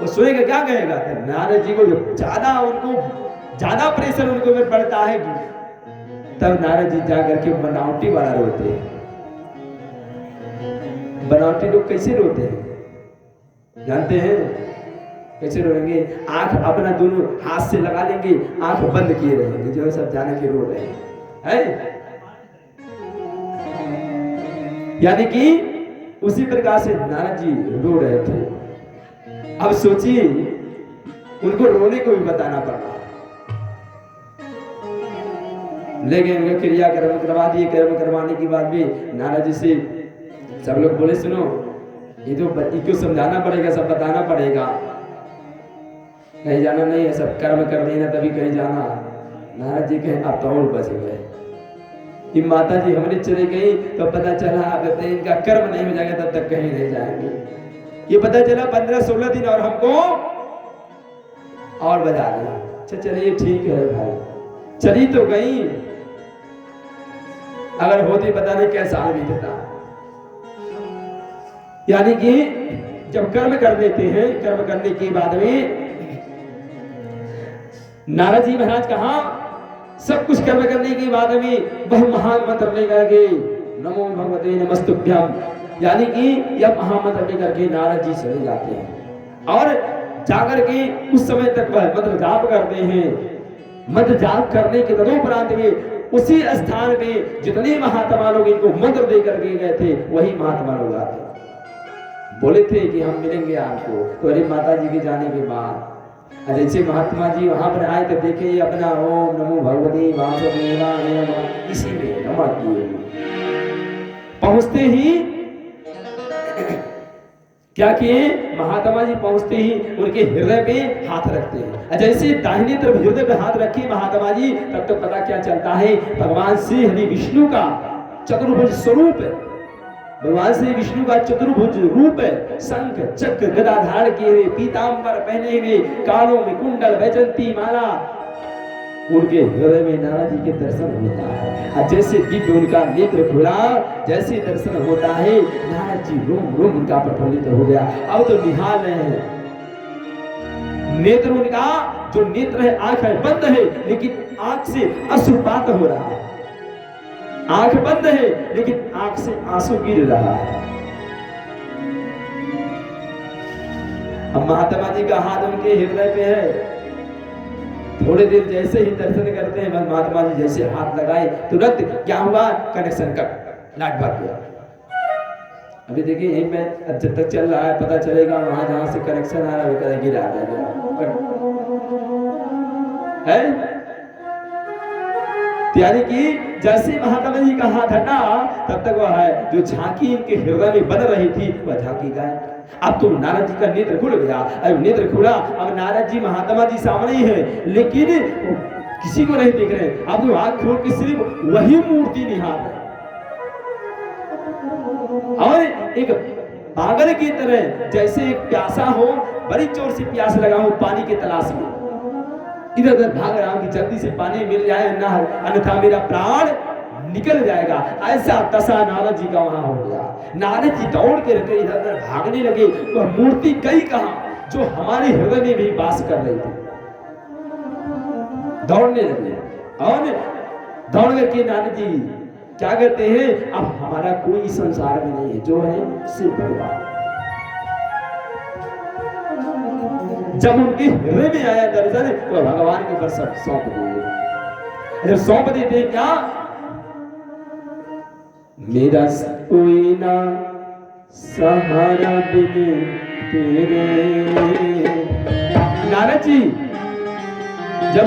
वो सोएगा क्या कहेगा? तो नारद जी को ज्यादा प्रेशर उनको में पड़ता है, तब नारद जी जाकर के बनावटी वाला रोते हैं। बनावटी लोग कैसे रोते हैं जानते हैं? कैसे रोएंगे? आंख अपना दोनों हाथ से लगा लेंगे, आंख बंद किए रहेंगे, जो सब जाने के रो रहे हैं। यानी कि उसी प्रकार से नारद जी रो रहे थे। अब सोचिए, उनको रोने को भी बताना पड़ा। लेकिन क्रिया कर्म करवा दिए। कर्म करवाने के बाद भी नारद जी से सब लोग बोले सुनो, ये तो बच्ची को समझाना पड़ेगा, सब बताना पड़ेगा, कहीं जाना नहीं है, सब कर्म कर देना तभी कहीं जाना। नारद जी कहे अब तो और बच गए, कि माता जी हमारी चली गई तो पता चला अगर इनका कर्म नहीं हो जाएगा तब तक कहीं नहीं जाएंगे। ये पता चला 15-16 दिन और हमको और बजा दिया। अच्छा चलिए ठीक है भाई, चली तो गई, अगर होती पता नहीं कैसा बीतता। यानी कि जब कर्म कर देते हैं, कर्म करने के बाद में नारद जी महाराज कहा सब कुछ कर्म करने के बाद में वह महान मंत्र लेकर के नमो भगवते नमस्तुभ्यम, यानी कि यह महामंत्र लेकर के नारद जी चले जाते हैं और जाकर के उस समय तक वह मंत्र जाप करते हैं। मंत्र जाप करने के तदुपरांत में उसी स्थान में जितने महात्मा लोग इनको मंत्र दे करके गए थे वही महात्मा लोग आते बोले थे कि हम मिलेंगे आपको। तो अरे माता जी के जाने के बाद जैसे महात्मा जी वहां पर आए तो देखे ये अपना ओम नमो भगवते वासुदेवाय नमः इसी में नमा किए। पहुंचते ही क्या किए महात्मा जी? पहुंचते ही उनके हृदय पे हाथ रखते हैं। जैसे दाहिनी तरफ हृदय पे हाथ रखे महात्मा जी, तब तो पता क्या चलता है भगवान श्री हरि विष्णु का चतुर्भुज स्वरूप है। भगवान श्री विष्णु का चतुर्भुज रूप है, शंख चक्र गदा धारण किए हुए, पीतांबर पहने हुए, कानों में कुंडल वैजंती माला, उनके हृदय में नारद जी के दर्शन होता है। जैसे दिव्य उनका नेत्र खुला, जैसे दर्शन होता है नारद जी रोम रोम उनका प्रफुल्लित हो गया। अब तो निहाल रहे हैं, नेत्र उनका जो नेत्र है, आंख है बंद है, लेकिन आंख से अश्रुपात हो रहा है। आंख बंद है लेकिन आंख से आंसू गिर रहा है। अब महात्मा जी का हाथ उनके हृदय पे है। थोड़ी देर जैसे ही दर्शन करते हैं महात्मा जी जैसे हाथ लगाए तुरंत क्या हुआ? कनेक्शन कट, लाइट भाग गया। अभी देखिए यहीं पे जब तक चल रहा है पता चलेगा, वहां जहां से कनेक्शन आ रहा है वो गिरा है। यानी कि जैसे महात्मा जी का हाथ हटा तब तक वह है जो झांकी इनके हृदय में बन रही थी वह झांकी गायब। अब तो नारद जी का नेत्र खुल गया। अब नेत्र खुला, अब नारद जी महात्मा जी सामने ही है लेकिन किसी को नहीं देख रहे। अब वो आंख खोल के सिर्फ वही मूर्ति निहार है और एक पागल की तरह जैसे एक प्यासा हो, बड़ी जोर से प्यास लगा हो पानी की तलाश में, इधर उधर भाग रहा हूं कि जल्दी से पानी मिल जाए ना, अन्यथा मेरा प्राण निकल जाएगा। ऐसा दशा नारद जी का वहां हो गया। नारद जी दौड़ के इधर उधर भागने लगे। वह मूर्ति गई कहां जो हमारे हृदय में भी वास कर रही थी। दौड़ने लगे और दौड़ करके नारद जी क्या कहते हैं, अब हमारा कोई संसार में नहीं है, जो है सिर्फ भगवान। जब उनके हृदय में आया दर्शन तो भगवान के ऊपर सब सौंप दिए। जब सौंप देते क्या, मेरा कोई ना सहारा बिन तेरे। नारद जी जब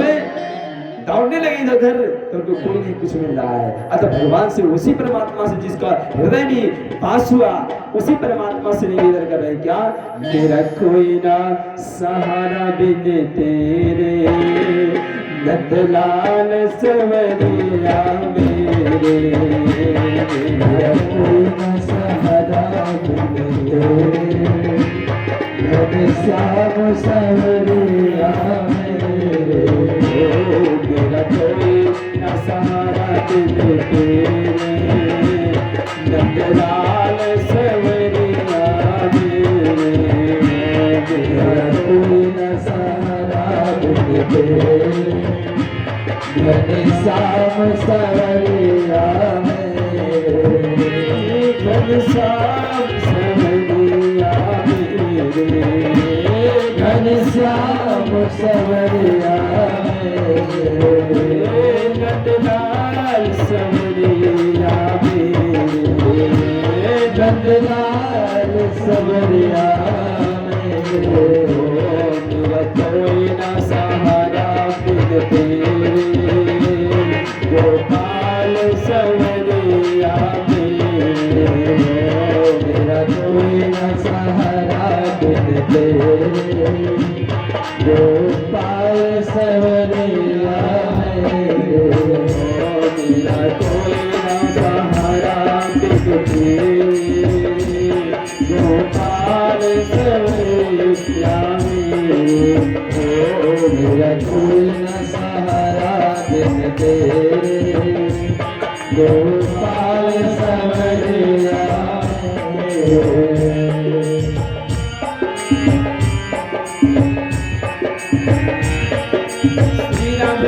दौड़ने लगे इधर तो उनको कोई नहीं कुछ मिल रहा है। अतः भगवान से, उसी परमात्मा से जिसका हृदय में पास हुआ, उसी परमात्मा से निवेदन कर रहे क्या, मेरा कोई ना सहारा बिन तेरे, नंदलाल सवरिया मेरे, मेरा कोई ना सहारा बिन तेरे, श्याम सवरिया मेरे, मेरा कोई न सहारा बिन तेरे, नंदलाल सवरिया मेरे, मेरा कोई न सहारा बिन तेरे, घनश्याम सवरिया मेरे, घनश्याम सवरिया मेरे, घनश्याम सवरिया मेरे, नंदलाल सवरिया मेरे, नंदलाल सवरिया मेरे, मेरा कोई ना सहारा बिन तेरे, गोपाल सवरिया मेरे, मेरा कोई ना सहारा बिन तेरे, गोपाल सवरिया मेरे, मेरा कोई ना सहारा बिन तेरे, गोपाल सवरिया मेरे, मेरा कोई ना सहारा बिन तेरे, गोपाल सवरिया मेरे। श्री राम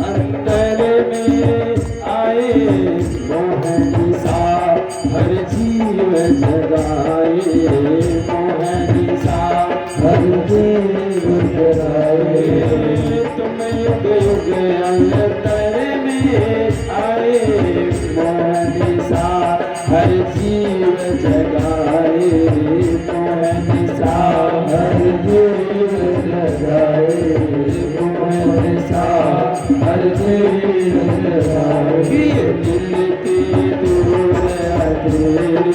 अंदर में आए, मोहनी सा हर जीव जगाए, मोहनी सा हर जीव जगाए, तुम युग युग अंदर में आए, मोहनी सा हर जीव जगाए, मोहनी सा हर जीव जगाए, मोहनी सा हर जीव जगाए, दिल की दूर अंधेरे,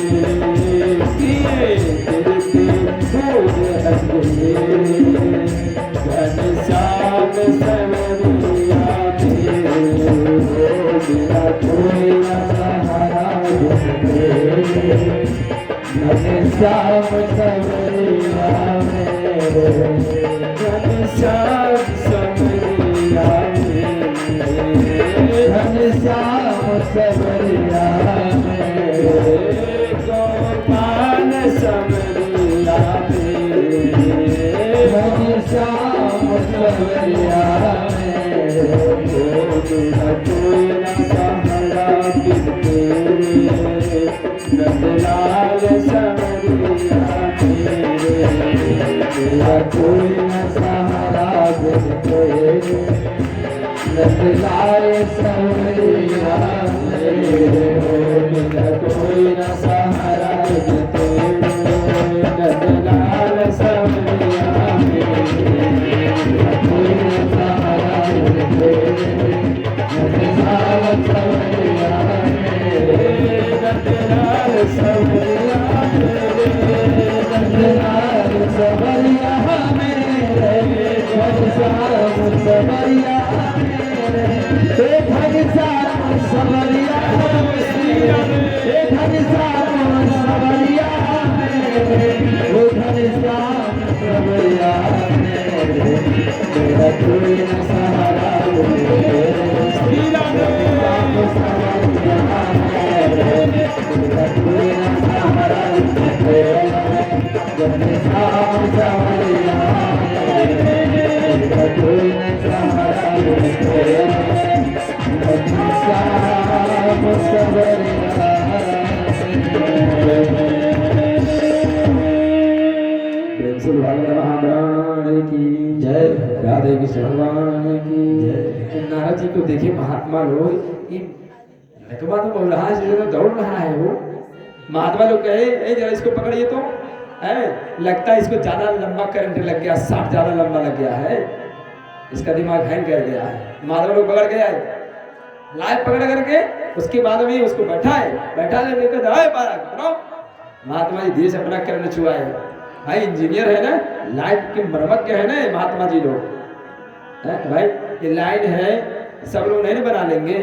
दिल की दूर अंधेरे, घनश्याम सवरिया मेरे, मेरा कोई ना सहारा बिन तेरे, घनश्याम सवरिया मेरे, घनश्याम सवरिया मेरे, घनश्याम सवरिया मेरे, गोपाल सवरिया मेरे, घनश्याम सवरिया मेरे, मेरा कोई ना सहारा बिन तेरे, नंदलाल सवरिया मेरे, मेरा कोई ना सहारा बिन तेरे, नंदलाल सवरिया मेरे, मेरा कोई ना सहारा बिन तेरे, नंदलाल सवरिया मेरे, मेरा कोई ना सहारा बिन तेरे, नंदलाल सवरिया मेरे, नंदलाल सवरिया मेरे, नंदलाल सवरिया मेरे। श्याम सवरिया मेरे, हे घन श्याम सवरिया मेरे, हे घन श्याम सवरिया मेरे, हे घन श्याम सवरिया मेरे, मेरा कोई न सहारा मेरे, श्याम सवरिया मेरे, मेरा कोई न सहारा मेरे, घन श्याम सवरिया मेरे, मेरा कोई न सहारा मेरे, घन श्याम सवरिया मेरे। महाराज की जय, राधे कृष्ण भगवान की जय। नारद जी को देखिए महात्मा लोग, लकवा तो बोल रहा है, दौड़ रहा है वो। महात्मा लोग कहे ए जरा इसको पकड़िए तो, है लगता है इसको ज्यादा लंबा करंट लग गया, सांप ज्यादा लंबा लग गया है, इसका दिमाग हैंग कर गया है। महात्मा लोग पकड़ गया है, लाइट पकड़ करके उसके बाद में उसको बैठा लेकर महात्मा जी धीरे से अपना करंट छुआए। भाई इंजीनियर है ना, लाइट की मरम्मत के है ना महात्मा जी लोग, भाई ये लाइन है सब लोग नहीं बना लेंगे,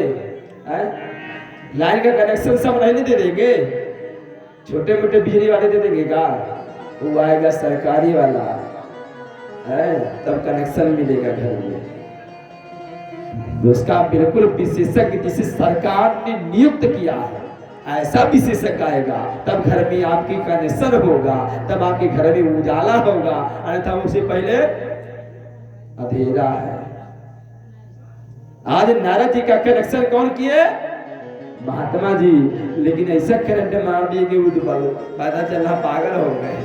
लाइन का कनेक्शन सब नहीं दे देंगे, छोटे मोटे बिजली वाले दे देंगे का, वो आएगा सरकारी वाला है तब कनेक्शन मिलेगा घर में। उसका बिल्कुल विशेषज्ञ जिसे सरकार ने नियुक्त किया है ऐसा विशेषज्ञ आएगा, तब घर में आपकी कनेक्शन होगा, तब आपके घर में उजाला होगा, अन्यथा उससे पहले अंधेरा है। आज नारद जी का कनेक्शन कौन किए? महात्मा जी, लेकिन ऐसा करंट मार दिए कि वो पता चला पागल हो गए।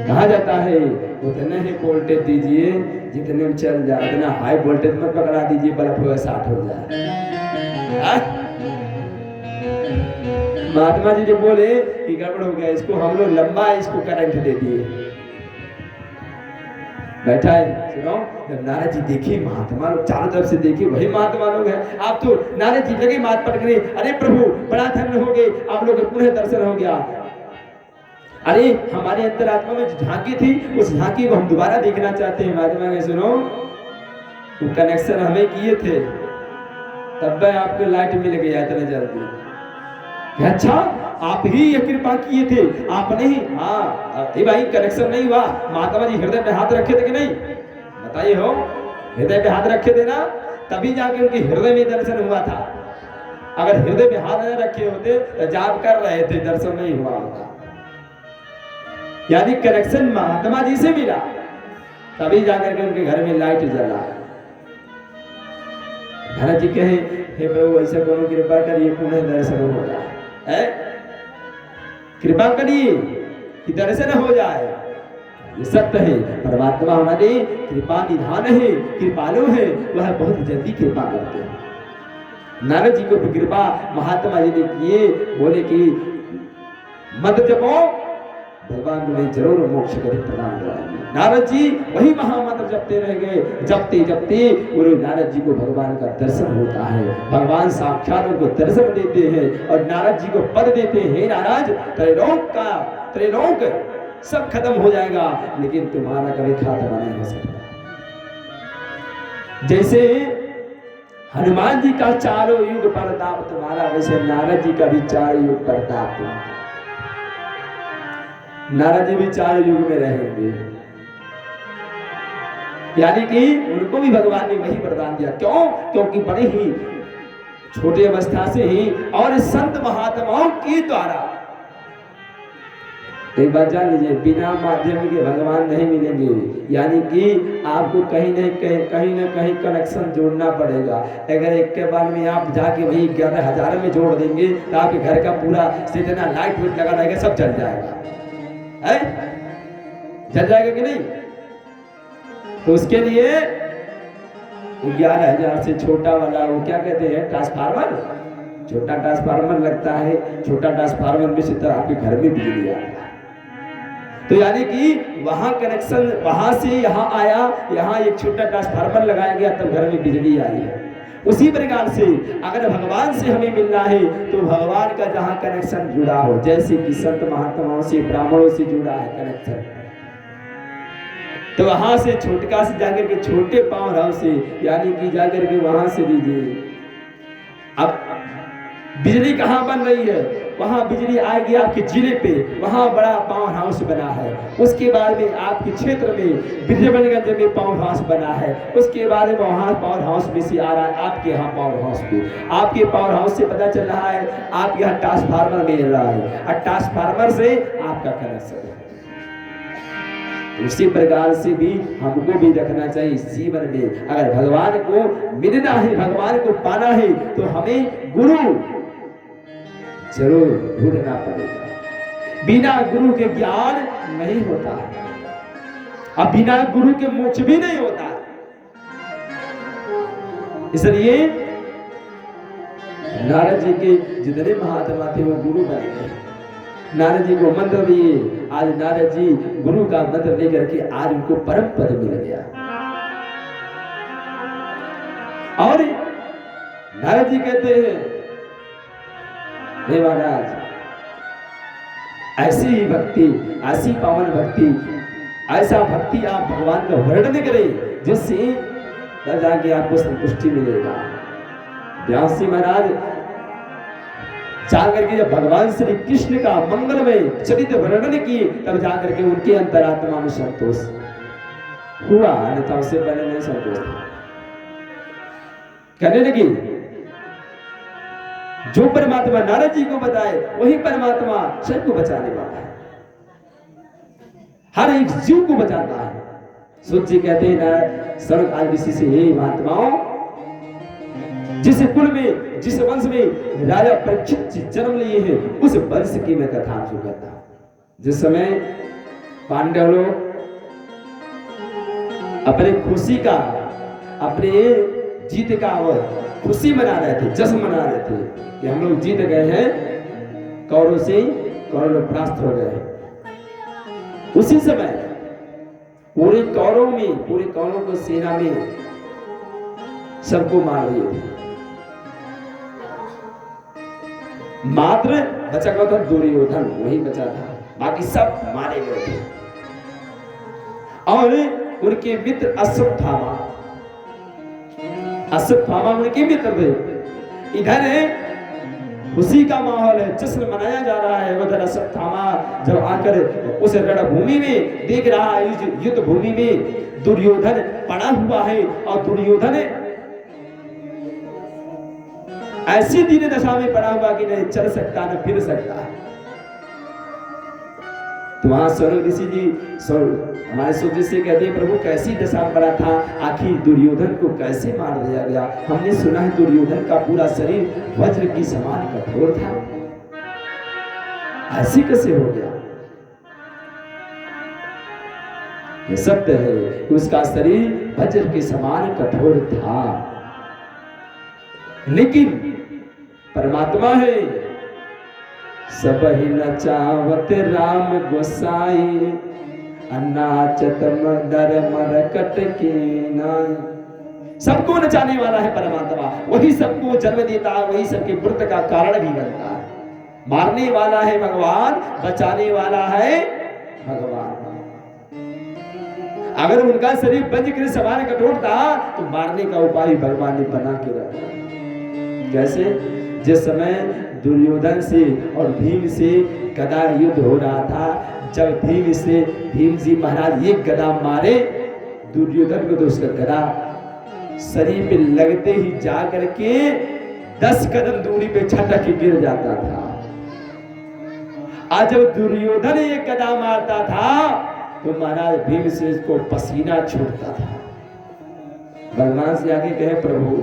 कहा जाता है उतने ही वोल्टेज दीजिए जितने में चल जाए, इतना हाई वोल्टेज मत पकड़ा दीजिए बल्ब 60 हो जाए। महात्मा जी जो बोले कि गड़बड़ हो गया, इसको हम लोग लंबा इसको करंट दे दिए। बैठा है सुनो, जब नारद जी देखिए महात्मा लोग चारों तरफ से देखिए वही महात्मा लोग हैं। आप तो नारद जी लगे माथ पटकने, अरे प्रभु बड़ा धन्य हो गए आप लोग, पुनः दर्शन हो गया। अरे हमारे अंतरात्मा में जो झांकी थी उस झांकी को हम दोबारा देखना चाहते हैं। महात्मा कहे सुनो, वो कनेक्शन हमें किए थे तब आपको लाइट मिल गया इतने जल्दी। अच्छा आप ही ये कृपा किए थे आपने ही? हाँ भाई कनेक्शन नहीं हुआ, महात्मा जी हृदय पे हाथ रखे थे कि नहीं बताइए हो? हृदय पे हाथ रखे थे ना, तभी जाके उनके हृदय में दर्शन हुआ था। अगर हृदय पे हाथ न रखे होते तो जाप कर रहे थे, दर्शन नहीं हुआ होता। यानी कनेक्शन महात्मा जी से मिला, तभी जाकर के उनके घर में लाइट जला। नारद जी कहे हे प्रभु ऐसा करो कृपा करिए पुनः दर्शन हो जाए, कृपा करिए कि दर्शन हो जाए। ये सत्य है, परमात्मा हमारे कृपा निधान है, कृपालु है, वह बहुत जल्दी कृपा करते हैं। नारद जी को कृपा महात्मा जी ने किए, बोले कि मत जपो भगवान तुम्हें जरूर मोक्ष गति प्रदान कराएंगे। नारद जी वही महामंत्र जपते रह गए, जपते जपते और नारद जी को भगवान का दर्शन होता है। भगवान साक्षात उनको दर्शन देते हैं और नारद जी को पद देते हैं, नारद त्रैलोक सब खत्म हो जाएगा लेकिन तुम्हारा कभी खात्मा नहीं हो सकता। जैसे हनुमान जी का चारों युग प्रताप तुम्हारा, वैसे नारद जी का भी चारों युग प्रताप तुम्हारा। नारद जी भी 4 युग में रहेंगे, यानी कि उनको भी भगवान ने वही वरदान दिया। क्यों? क्योंकि बड़े ही छोटे अवस्था से ही और संत महात्माओं के द्वारा, एक बात जान लीजिए, बिना माध्यम के भगवान नहीं मिलेंगे। यानी कि आपको कहीं न कहीं कनेक्शन जोड़ना पड़ेगा। अगर एक के बार में आप जाके वही 11,000 में जोड़ देंगे तो आपके घर का पूरा जितना लाइट वेट लगा रहेगा सब जल जाएगा, है जल जाएगा कि नहीं? तो उसके लिए 11,000 से छोटा वाला वो क्या कहते हैं ट्रांसफार्मर, छोटा ट्रांसफार्मर लगता है, छोटा ट्रांसफार्मर में से तो आपके घर में बिजली आता है। तो यानी कि वहां कनेक्शन वहां से यहाँ आया, यहाँ एक छोटा ट्रांसफार्मर लगाया गया तब घर में बिजली आई है। उसी प्रकार से अगर भगवान से हमें मिलना है तो भगवान का जहां कनेक्शन जुड़ा हो, जैसे कि संत महात्माओं से ब्राह्मणों से जुड़ा है कनेक्शन, तो वहां से छोटका से जाकर के छोटे पावर हाउस से यानी कि जाकर के वहां से लीजिए। अब बिजली कहाँ बन रही है, वहां बिजली आएगी आपके जिले पे, वहां बड़ा पावर हाउस बना है। उसके बाद में आपके क्षेत्र में बिजलीगंज में पावर हाउस बना है। उसके बाद में वहां पावर हाउस में से आ रहा है आपके यहाँ पावर हाउस पे। आपके पावर हाउस से पता चल रहा है आप यहाँ ट्रांसफार्मर मिल रहा है और ट्रांसफार्मर से आपका कनेक्शन है। उसी प्रकार से भी हमको भी रखना चाहिए जीवन में। अगर भगवान को मिलना है, भगवान को पाना है, तो हमें गुरु जरूर ढूंढना पड़ेगा। बिना गुरु के ज्ञान नहीं होता है, अब बिना गुरु के मोक्ष भी नहीं होता है। इसलिए नारद जी के जितने महात्मा थे वो गुरु बने गए। नारद जी को मंत्र दिए, आज नारद जी गुरु का मंत्र लेकर के आज उनको परम पद मिल गया। और नारद जी कहते हैं, हे महाराज, ऐसी ही भक्ति, ऐसी पावन भक्ति, ऐसा भक्ति आप भगवान का वर्णन करें जिससे जाके आपको संतुष्टि मिलेगा। व्यास जी महाराज जाकर के जब भगवान श्री कृष्ण का मंगलमय चरित्र वर्णन किए तब जाकर के उनके अंतरात्मा में संतोष हुआ, अन्यथा उससे पहले नहीं संतोष था। कहने लगी जो परमात्मा नारद जी को बताए वही परमात्मा स्वयं को बचाने वाला है, हर एक जीव को बचाता है। सूत जी कहते हैं ना सर्व आज ऋषि से हे महात्माओं, जिस कुल में जिस वंश में राजा परीक्षित जन्म लिए हैं उस वंश की मैं कथा जो करता हूं। जिस समय पांडव लोग अपने खुशी का, अपने जीत का खुशी मना रहे थे, जश्न मना रहे थे कि हम लोग जीत गए हैं, कौरव से कौरव परास्त हो गए हैं। उसी समय पूरे कौरव को सेना में सबको मार दिए। मात्र बचा हुआ था दुर्योधन, वही बचा था, बाकी सब मारे गए थे। और उनके मित्र अश्वत्थामा उनके मित्र थे। इधर खुशी का माहौल है, जश्न मनाया जा रहा है। उधर अश्वत्थामा जब आकर उस रणभूमि में देख रहा है, युद्ध भूमि में दुर्योधन पड़ा हुआ है और दुर्योधन ऐसी दीन दशा में पड़ा हुआ कि नहीं चल सकता न फिर सकता। तो वहां सौरभ ऋषि जी हमारे सूर्य से कहते हैं, प्रभु कैसी दशा में पड़ा था, आखिर दुर्योधन को कैसे मार दिया गया? हमने सुना है दुर्योधन का पूरा शरीर वज्र की समान कठोर था, ऐसे कैसे हो गया? ये सत्य है कि उसका शरीर वज्र के समान कठोर था, लेकिन परमात्मा है। सब ही नचावत राम गोसाई, अनाचत मदर मरकट के नाई। सबको नचाने वाला है परमात्मा, वही सबको जन्म देता है, वही सबके मृत्यु का कारण भी बनता है। मारने वाला है भगवान, बचाने वाला है भगवान। अगर उनका शरीर वज्र के समान कठोर था तो मारने का उपाय भगवान ने बना के रखा। कैसे? जिस समय दुर्योधन से और भीम से गदा युद्ध हो रहा था, जब भीम जी महाराज एक गदा मारे दुर्योधन को, तो उसका गदा शरीर पे लगते ही जा करके 10 कदम दूरी पे छटक के गिर जाता था। आज जब दुर्योधन एक गदा मारता था तो महाराज भीम से इसको पसीना छूटता था। भगवान से आके कहे, प्रभु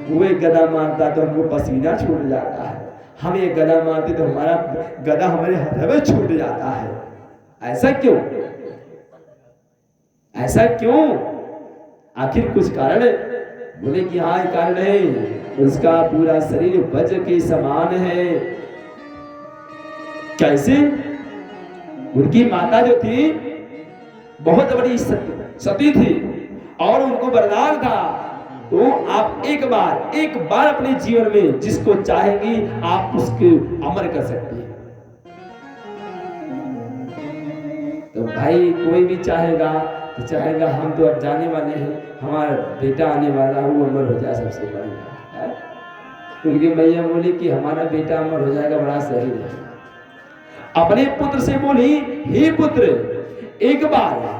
वो एक गदा मारता तो हमको पसीना छूट जाता है, हम एक गदा मारते तो हमारा गदा हमारे हृदय में छूट जाता है। ऐसा क्यों? ऐसा क्यों? आखिर कुछ कारण है? बोले कि हाँ कारण है, उसका पूरा शरीर वज्र के समान है। कैसे? उनकी माता जो थी बहुत बड़ी सती थी और उनको वरदान था, तो आप एक बार अपने जीवन में जिसको चाहेंगी आप उसको अमर कर सकते हैं। तो भाई कोई भी चाहेगा तो चाहेगा हम तो अब जाने वाले हैं, हमारा बेटा आने वाला है, वो अमर हो जाए सबसे बढ़िया है। क्योंकि मैया बोली कि हमारा बेटा अमर हो जाएगा, बड़ा सही रहेगा। अपने पुत्र से बोली, हे पुत्र एक बार,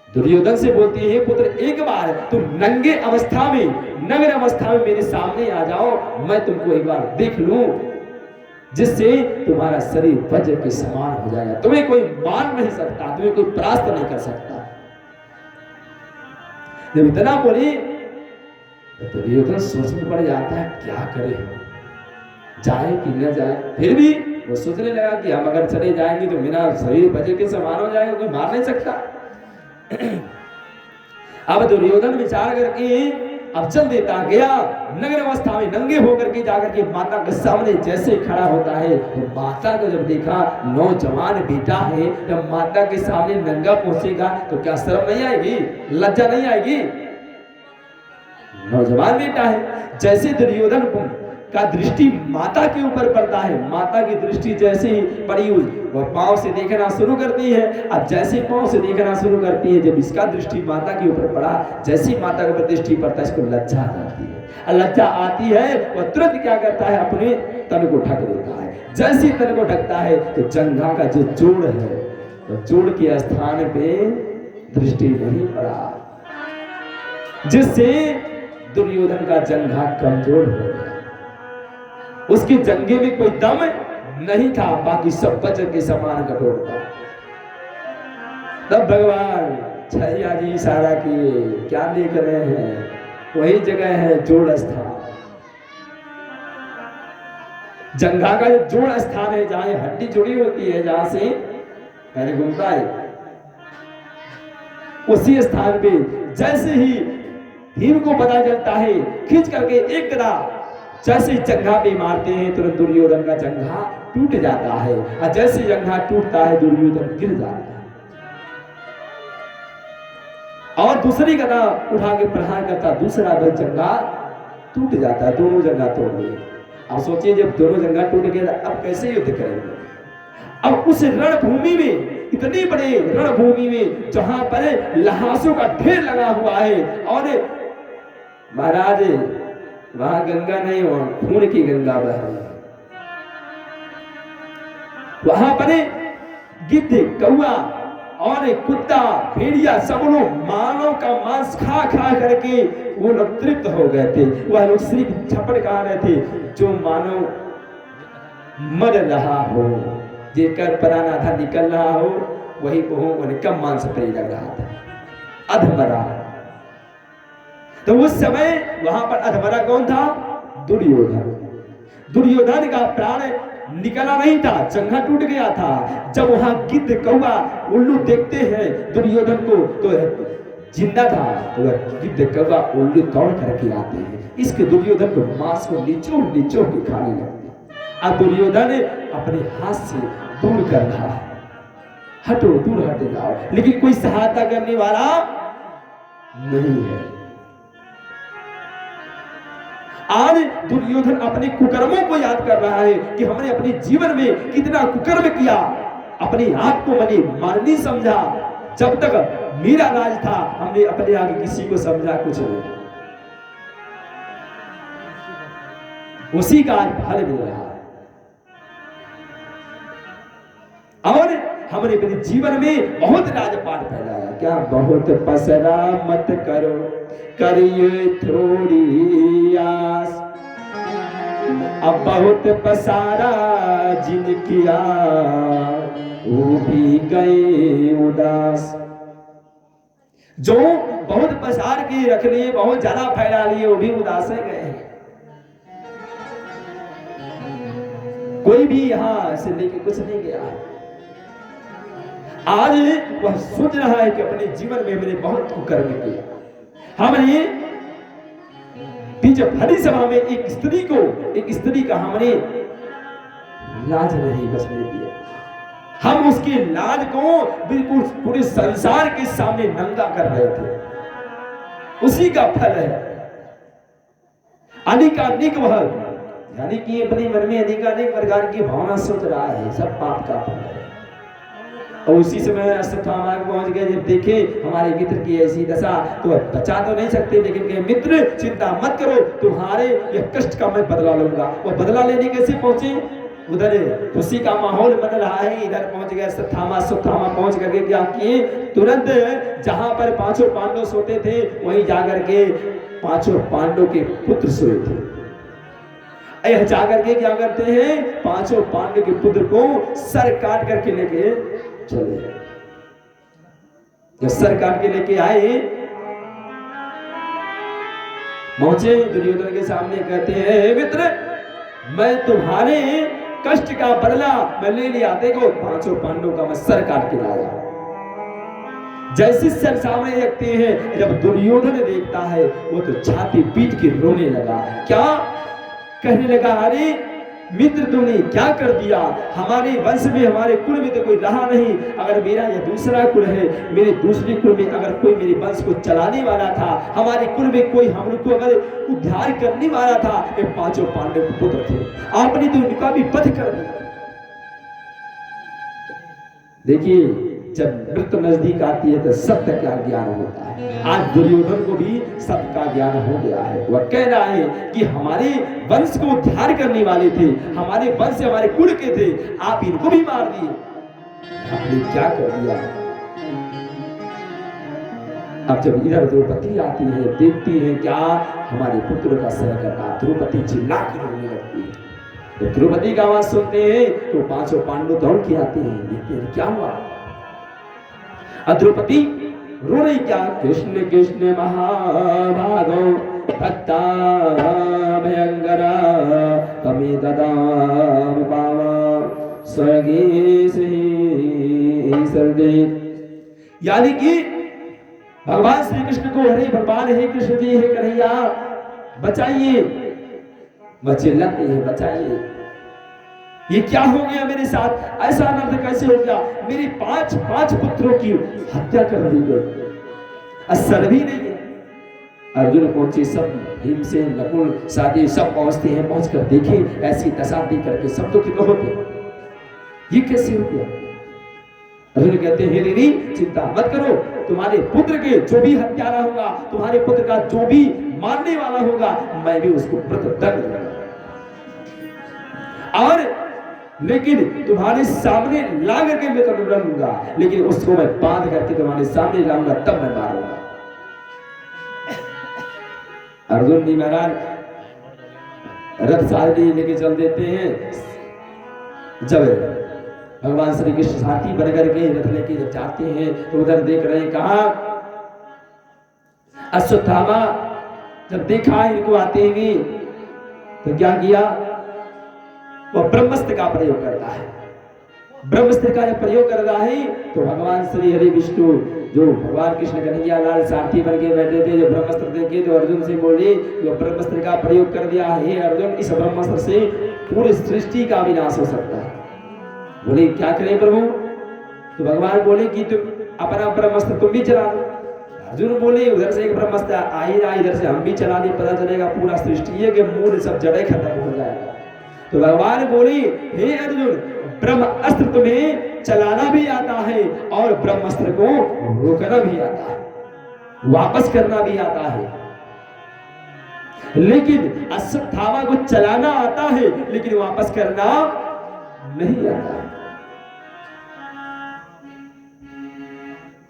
दुर्योधन से बोलती है, हे पुत्र एक बार तुम नंगे अवस्था में, नग्न अवस्था में मेरे सामने आ जाओ, मैं तुमको एक बार देख लूं, जिससे तुम्हारा शरीर वज्र के समान हो जाएगा, तुम्हें कोई मार नहीं सकता, तुम्हें कोई परास्त नहीं कर सकता। जब इतना बोली तो दुर्योधन सोचने पड़ जाता है क्या करे, जाए कि न जाए। फिर भी वो सोचने लगा कि हम अगर चले जाएंगे तो मेरा शरीर वज्र के समान हो जाएगा, कोई मार नहीं सकता। अब दुर्योधन विचार करके अब चल देता गया, नग्न अवस्था में नंगे होकर के जाकर के माता के सामने जैसे खड़ा होता है, तो माता को जब देखा नौजवान बेटा है, जब माता के सामने नंगा पहुंचेगा तो क्या शर्म नहीं आएगी, लज्जा नहीं आएगी? नौजवान बेटा है। जैसे दुर्योधन का दृष्टि माता के ऊपर पड़ता है, माता की दृष्टि जैसे ही पड़ी हुई वह पांव से देखना शुरू करती है। अब जैसे पांव से देखना शुरू करती है, जब इसका दृष्टि माता के ऊपर पड़ा, जैसी माता के ऊपर दृष्टि पड़ता है, इसको लज्जा आ जाती है। लज्जा आती है, वह तुरंत क्या करता है, अपने तन को ढक देता है। जैसे तन को ढकता है तो जंघा का जो जोड़ है, तो जोड़ के स्थान पे दृष्टि नहीं पड़ा, जिससे दुर्योधन का जंघा कमजोर हो गया। उसके जंघे में कोई दम नहीं था, बाकी सब वज्र के समान कठोर था। तब भगवान छैया जी इशारा किए, क्या देख रहे हैं, वही जगह है जोड़ स्थान। जंघा का जो जोड़ स्थान है, जहां हड्डी जुड़ी होती है, जहां से मैंने घूमता है, उसी स्थान पे जैसे ही भीम को पता चलता है, खींच करके एक गदा जैसे जंघा पे मारते हैं, तुरंत दुर्योधन का जंघा टूट जाता है। और जैसे जंघा टूटता है, दुर्योधन गिर जाता है और दूसरी गदा उठा के प्रहार करता, दूसरा जंघा टूट जाता है, दोनों जंघा तोड़ दिए। अब सोचिए, जब दोनों जंघा टूट गया, अब कैसे युद्ध करेंगे? अब उस रणभूमि में, इतनी बड़े रणभूमि में, जहां पर लहासों का ढेर लगा हुआ है, और महाराज वहां गंगा नहीं, वहां खून की गंगा बह रही है। वहां पर गिद्ध, कौआ और कुत्ता, भेड़िया, सब लोग मानव का मांस खा खा करके वो लोग तृप्त हो गए थे। वह लोग सिर्फ छपड़ खा रहे थे, जो मानव मर रहा हो, जेकर प्राण आधा निकल रहा हो, वही को उन्हें कम मांस पर लग रहा था, अधमरा। तो उस समय वहां पर अधमरा कौन था? दुर्योधन। दुर्योधन का प्राण निकला नहीं था, जंघा टूट गया था। जब वहां गिद्ध, कौआ, उल्लू देखते हैं दुर्योधन को, तो जिंदा था, तो गिद्ध, कौआ, उल्लू दौड़ करके आते हैं, इसके दुर्योधन को मांस को निचोड़ निचोड़ के खाने लगते। अब दुर्योधन अपने हाथ से दूर कर रहा है, हटो, दूर हटे जाओ, लेकिन कोई सहायता करने वाला नहीं है। आज दुर्योधन अपने कुकर्मों को याद कर रहा है कि हमने अपने जीवन में कितना कुकर्म किया, अपने आप को मैंने माननी समझा। जब तक मेरा राज था, हमने अपने आगे किसी को समझा कुछ नहीं। उसी का आज फल मिल रहा है। और हमने अपने जीवन में बहुत राजपाट फैलाया, क्या बहुत पसरा मत करो, करिए थोड़ी आस, अब बहुत पसारा जिन किया, वो भी गए उदास। जो बहुत पसार के रख लिए, बहुत ज्यादा फैला लिए, वो भी उदास गए। कोई भी यहां से लेके कुछ नहीं गया। आज वह सोच रहा है कि अपने जीवन में मैंने बहुत कुकर्म किया। हमने बीच भरी सभा में एक स्त्री का हमने लाज नहीं बचने दिया। हम उसके लाज को बिल्कुल पूरे संसार के सामने नंगा कर रहे थे। उसी का फल है अनेकानेक वह, यानी कि अपने मन में अनेकानेक प्रकार की भावना सोच रहा है, सब पाप का फल है। और उसी समय अश्वत्थामा पहुंच गए, जब देखे हमारे मित्र की ऐसी दशा तो बचा तो नहीं सकते, लेकिन कहे मित्र चिंता मत करो, तुम्हारे यह कष्ट का मैं बदला लूंगा। वो बदला लेने कैसे पहुंचे, उधर खुशी का माहौल बन रहा है, इधर पहुंच गए अश्वत्थामा पहुंच करके क्या किए, तुरंत जहां पर पांचों पांडव सोते थे वहीं जाकर के पांचों पांडव के पुत्र सोए थे। यह जाकर के क्या करते हैं, पांचों पांडव के पुत्र को सर काट करके लेके चले। जब सर काट के लेके आए, पहुंचे दुर्योधन के सामने, कहते हैं मित्र मैं तुम्हारे कष्ट का बदला मैं ले लिया, देखो पांचों पांडवों का मैं सर काट के लाया। जैसे सर सामने रखते हैं, जब दुर्योधन देखता है वो तो छाती पीट के रोने लगा। क्या कहने लगा, अरे मित्र तुमने क्या कर दिया, हमारे वंश में हमारे कुल में तो कोई रहा नहीं, अगर मेरा यह दूसरा कुल है, मेरे दूसरे कुल में अगर कोई मेरे वंश को चलाने वाला था, हमारे कुल में कोई हम लोग को अगर उद्धार करने वाला था, ये पांचों पांडव के पुत्र थे, आपने तो उनका भी वध कर दिया। देखिए जब मृत्यु नजदीक आती है तो सत्य का ज्ञान होता है। आज दुर्योधन को भी सत्य का ज्ञान हो गया है। वह कह रहा है कि हमारे वंश को उद्धार करने वाले थे, हमारे वंश हमारे कुल के थे, आप इनको भी मार दिए, आपने क्या कर दिया। अब जब इधर द्रौपदी आती है, देखती है क्या हमारे पुत्र का सर कटा, द्रौपदी चिल्ला के रोने लगती है। तो द्रौपदी का आवाज सुनते हैं तो पांचों पांडव दौड़ के आते हैं, देखते हैं क्या हुआ। द्रौपदी रो रही, क्या कृष्ण कृष्ण महाभागो भक्ता भयंकरा तमे ददाम पावा स्वर्गे से सर्दे। यानी कि भगवान श्री कृष्ण को, हरे भगवान हे कृष्ण जी हे कन्हैया बचाइए, बच्चे लगते हैं बचाइए, ये क्या हो गया मेरे साथ, ऐसा अनर्थ कैसे हो गया, मेरे पांच पुत्रों की हत्या कर दी गई, असर भी नहीं है। अर्जुन पहुंचे, सब भीमसेन नकुल साथी सब पहुंचते हैं, पहुंचकर देखे ऐसी दशा देख करके सब दुखित होते, ये कैसे हो गया। अर्जुन कहते हैं देवी चिंता मत करो, तुम्हारे पुत्र के जो भी हत्यारा होगा, तुम्हारे पुत्र का जो भी मारने वाला होगा, मैं भी उसको प्रत्यक्ष दूंगा, और लेकिन तुम्हारे सामने ला करके मैं तो लड़ूंगा, लेकिन उसको मैं बांध करके तुम्हारे सामने लाऊंगा, तब मैं मारूंगा। अर्जुन जी महाराज रथ सारथी लेके चल देते हैं। जब भगवान श्री कृष्ण सारथी बन करके रथ लेके जब जाते हैं तो उधर देख रहे हैं, कहा अश्वत्थामा जब देखा इनको आते हुए तो क्या किया, वो ब्रह्मास्त्र का प्रयोग करता है। ब्रह्मास्त्र का जब प्रयोग कर रहा है तो भगवान श्री हरि विष्णु जो भगवान कृष्ण कन्हैया लाल सारथी बन के बैठे थे, जो ब्रह्मास्त्र देखे तो अर्जुन से बोले, जो ब्रह्मास्त्र का प्रयोग कर दिया है अर्जुन, इस ब्रह्मास्त्र से पूरी सृष्टि का विनाश हो सकता है। बोले क्या करें प्रभु, तो भगवान बोले कि तुम अपना ब्रह्मास्त्र तुम भी चला दो। अर्जुन बोले उधर से एक ब्रह्मास्त्र आई ना, इधर से हम भी चला दे, पता चलेगा पूरा सृष्टि के मूल सब जड़े खत्म हो जाएगा। तो भगवान बोले हे अर्जुन, ब्रह्मास्त्र तुम्हें चलाना भी आता है और ब्रह्मास्त्र को रोकना भी आता है, वापस करना भी आता है, लेकिन अश्वत्थामा को चलाना आता है लेकिन वापस करना नहीं आता है।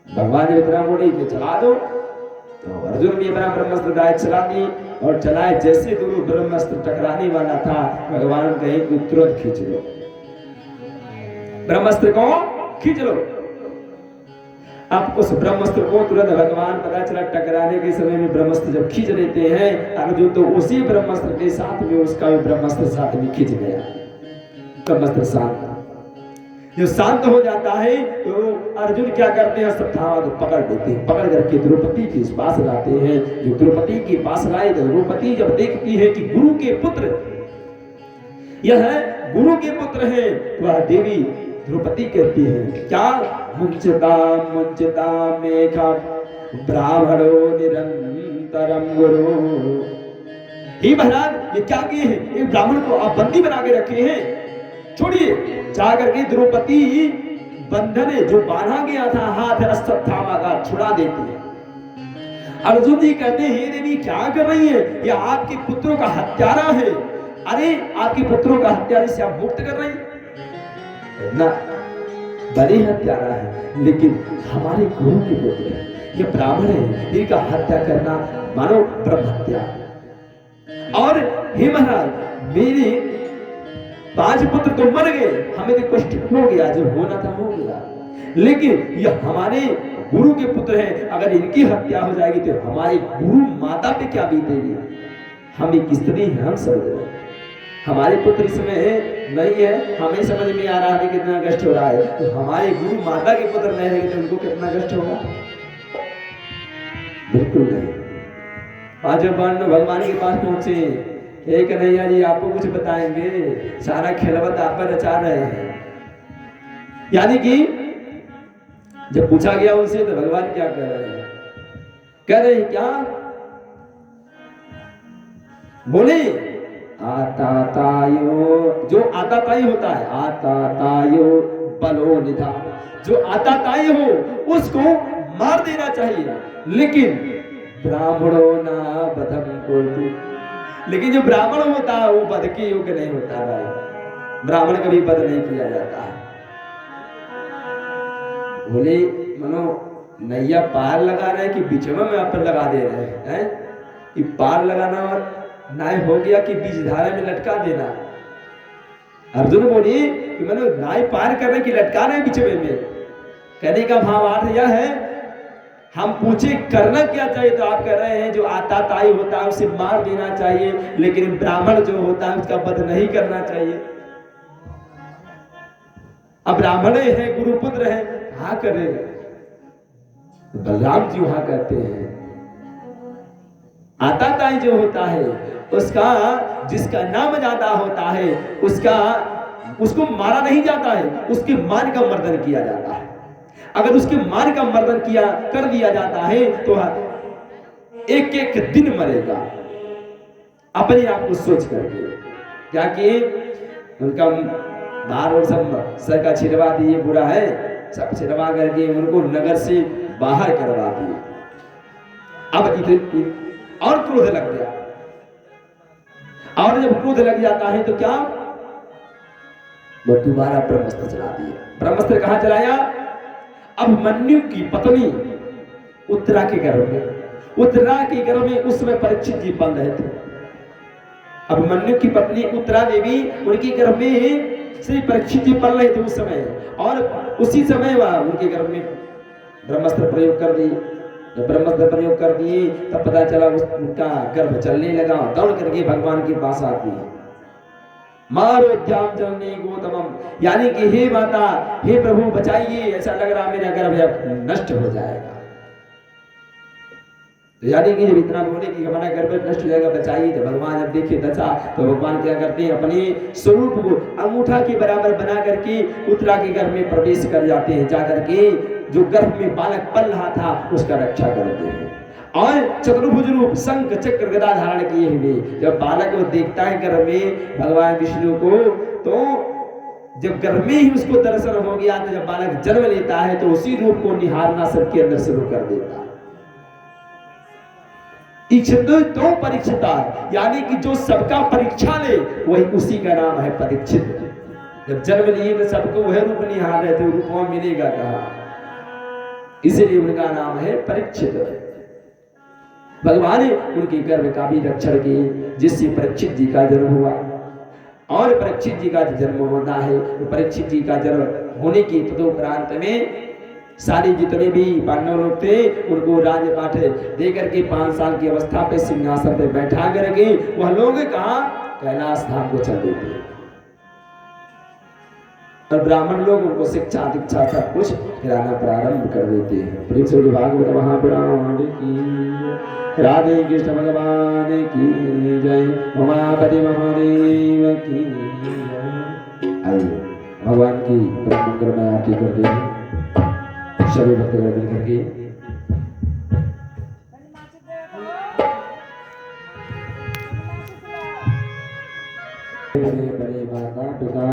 भगवान ने इतना बोले कि चला दो, तो अर्जुन भी अपना ब्रह्मास्त्र डायरेक्ट चला दी और चलाए। जैसे दोनों ब्रह्मास्त्र टकराने वाला था, भगवान कहे कि तुरंत खींच लो ब्रह्मास्त्र को, खींच लो। अब उस ब्रह्मास्त्र को तुरंत भगवान पता चला टकराने के समय में ब्रह्मास्त्र जब खींच लेते हैं, अर्जुन तो उसी ब्रह्मास्त्र के साथ में उसका भी ब्रह्मास्त्र साथ में खींच गया। ब्रह्मास्त्र शांत, जब शांत हो जाता है तो अर्जुन क्या करते हैं, अश्वत्थामा को पकड़ लेते हैं, पकड़ करके द्रौपदी के पास लाते हैं। जो द्रौपदी के पास लाए तो द्रौपदी जब देखती है कि गुरु के पुत्र, यह गुरु के पुत्र है, वह देवी द्रौपदी कहती है क्या, मुंचता मुंचता मेघा ब्राह्मणो निरंतरम गुरु। हे महाराज ये क्या किए हैं, एक ब्राह्मण को आप बंदी बना के रखे हैं, छोड़िए। जाकर के द्रौपदी बंधन जो बांधा गया था हाथ अस्त्र थामा का छुड़ा देते हैं। अर्जुन जी कहते हैं, हे देवी क्या कर रही है, ये आपके पुत्रों का हत्यारा है। अरे आपके पुत्रों का हत्यारे से आप मुक्त कर रही है ना, बड़े हत्यारा है, लेकिन हमारे गुरु के पुत्र है, ये ब्राह्मण है, इनका हत्या करना मानो ब्रह्म हत्या। और हे महाराज मेरे 5 पुत्र तो मर गए, हमें तो कष्ट हो गया, जो होना था हो गया, लेकिन ये हमारे गुरु के पुत्र हैं, अगर इनकी हत्या हो जाएगी तो हमारे गुरु माता पे क्या बीतेगी। हम एक स्त्री हैं, हम समझ रहे हैं, हमारे पुत्र इसमें नहीं है, हमें समझ में आ रहा है कितना कष्ट हो रहा है, तो हमारे गुरु माता के पुत्र नहीं रहेंगे तो उनको कितना कष्ट होगा। बिल्कुल नहीं। आज भगवान के पास पहुंचे, हे कन्हैया जी आपको कुछ बताएंगे, सारा खेलवत आप पर रचा रहे हैं। यानी कि जब पूछा गया उनसे तो भगवान क्या कह रहे हैं, कह रहे हैं क्या, बोले आतातायो, जो आताताई होता है, आतातायो बलो निधा, जो आताताई हो उसको मार देना चाहिए, लेकिन ब्राह्मणों ना बधम कोटु, लेकिन जो ब्राह्मण होता है वो वध के योग्य नहीं होता भाई, ब्राह्मण कभी वध नहीं किया जाता है। बोले मनो नैया पार लगा रहे हैं कि बिचवा में आप पर लगा दे रहे हैं, कि पार लगाना नाय हो गया कि बीज धारा में लटका देना। अर्जुन बोली कि मनो नाय पार कर रहे कि लटका रहे बिचवे में। कहने का भावार्थ यह है, हम पूछे करना क्या चाहिए तो आप कह रहे हैं जो आताताई होता है उसे मार देना चाहिए, लेकिन ब्राह्मण जो होता है उसका वध नहीं करना चाहिए। अब ब्राह्मण है, गुरुपुत्र है, हाँ करे, बलराम जी वहां कहते हैं आताताई जो होता है उसका, जिसका नाम ज्यादा होता है उसको मारा नहीं जाता है, उसके मान का मर्दन किया जाता है। अगर उसके मान का मर्दन कर दिया जाता है तो एक एक दिन मरेगा, अपने आप को सोच करके, क्या कि उनका बाहर और सब सर का छिड़वा दिए, बुरा है, सब छिड़वा करके उनको नगर से बाहर करवा दिए। अब इतने और क्रोध लग गया, और जब क्रोध लग जाता है तो क्या, वो दोबारा ब्रह्मास्त्र चला दिए। ब्रह्मास्त्र कहां चलाया, अब मन्यु की पत्नी उत्तरा के गर्भ में, उत्तरा के गर्भ में उस समय परीक्षित जी बन रहे थे। अब मन्यु की पत्नी उत्तरा देवी, उनके गर्भ में श्री परीक्षित जी पल रहे थे उस समय, और उसी समय वह उनके गर्भ में ब्रह्मास्त्र प्रयोग कर दिए। जब ब्रह्मास्त्र प्रयोग कर दिए तब पता चला उनका गर्भ चलने लगा, दौड़ करके भगवान के पास आती है, मारो ध्यान चलने गौतमम, यानी कि हे माता, हे प्रभु बचाइए, ऐसा लग रहा मेरा गर्भ अब नष्ट हो जाएगा। तो यानी कि जब इतना बोले कि हमारा गर्भ नष्ट हो जाएगा, बचाइए, तो भगवान जब देखे दशा तो भगवान क्या करते हैं, अपने स्वरूप को अंगूठा के बराबर बना करके उत्तरा के गर्भ में प्रवेश कर जाते हैं, जाकर के जो गर्भ में बालक पल रहा था उसका रक्षा करते हैं। और चतुर्भुज रूप शंख चक्र गदा धारण किए हुए जब बालक वो देखता है गर्भ में भगवान विष्णु को, तो जब गर्भ में ही उसको दर्शन हो गया, तो जब बालक जन्म लेता है तो उसी रूप को निहारना सबके अंदर शुरू कर देता है। तो परीक्षिता, यानी कि जो सबका परीक्षा ले वही उसी का नाम है परीक्षित। जब जन्म लिए तो सबको वह रूप निहार रहे थे, रूप वहां मिलेगा कहा, इसलिए उनका नाम है परीक्षित। भगवान ने उनके गर्भ का भी रक्षण किए, जिससे परीक्षित जी का जन्म हुआ। और परीक्षित जी का जन्म होता है तो परीक्षित जी का जन्म होने के तदुपरांत में सारे जितने भी पांडव लोग थे उनको राजपाठ दे करके 5 साल की अवस्था पे सिंहासन पे बैठा करके वह लोग कहा कैलाश धाम को चल देते, और ब्राह्मण लोग उनको शिक्षा दीक्षा सब कुछ खिलाना प्रारंभ कर देते हैं। प्रेम से भागवत महापुराण की, राधे कृष्ण भगवान की जय, उमापति महादेव की जय। आइए भगवान की मंगल में आरती करते हैं सभी भक्तगण मिलकर के। बड़े माता पिता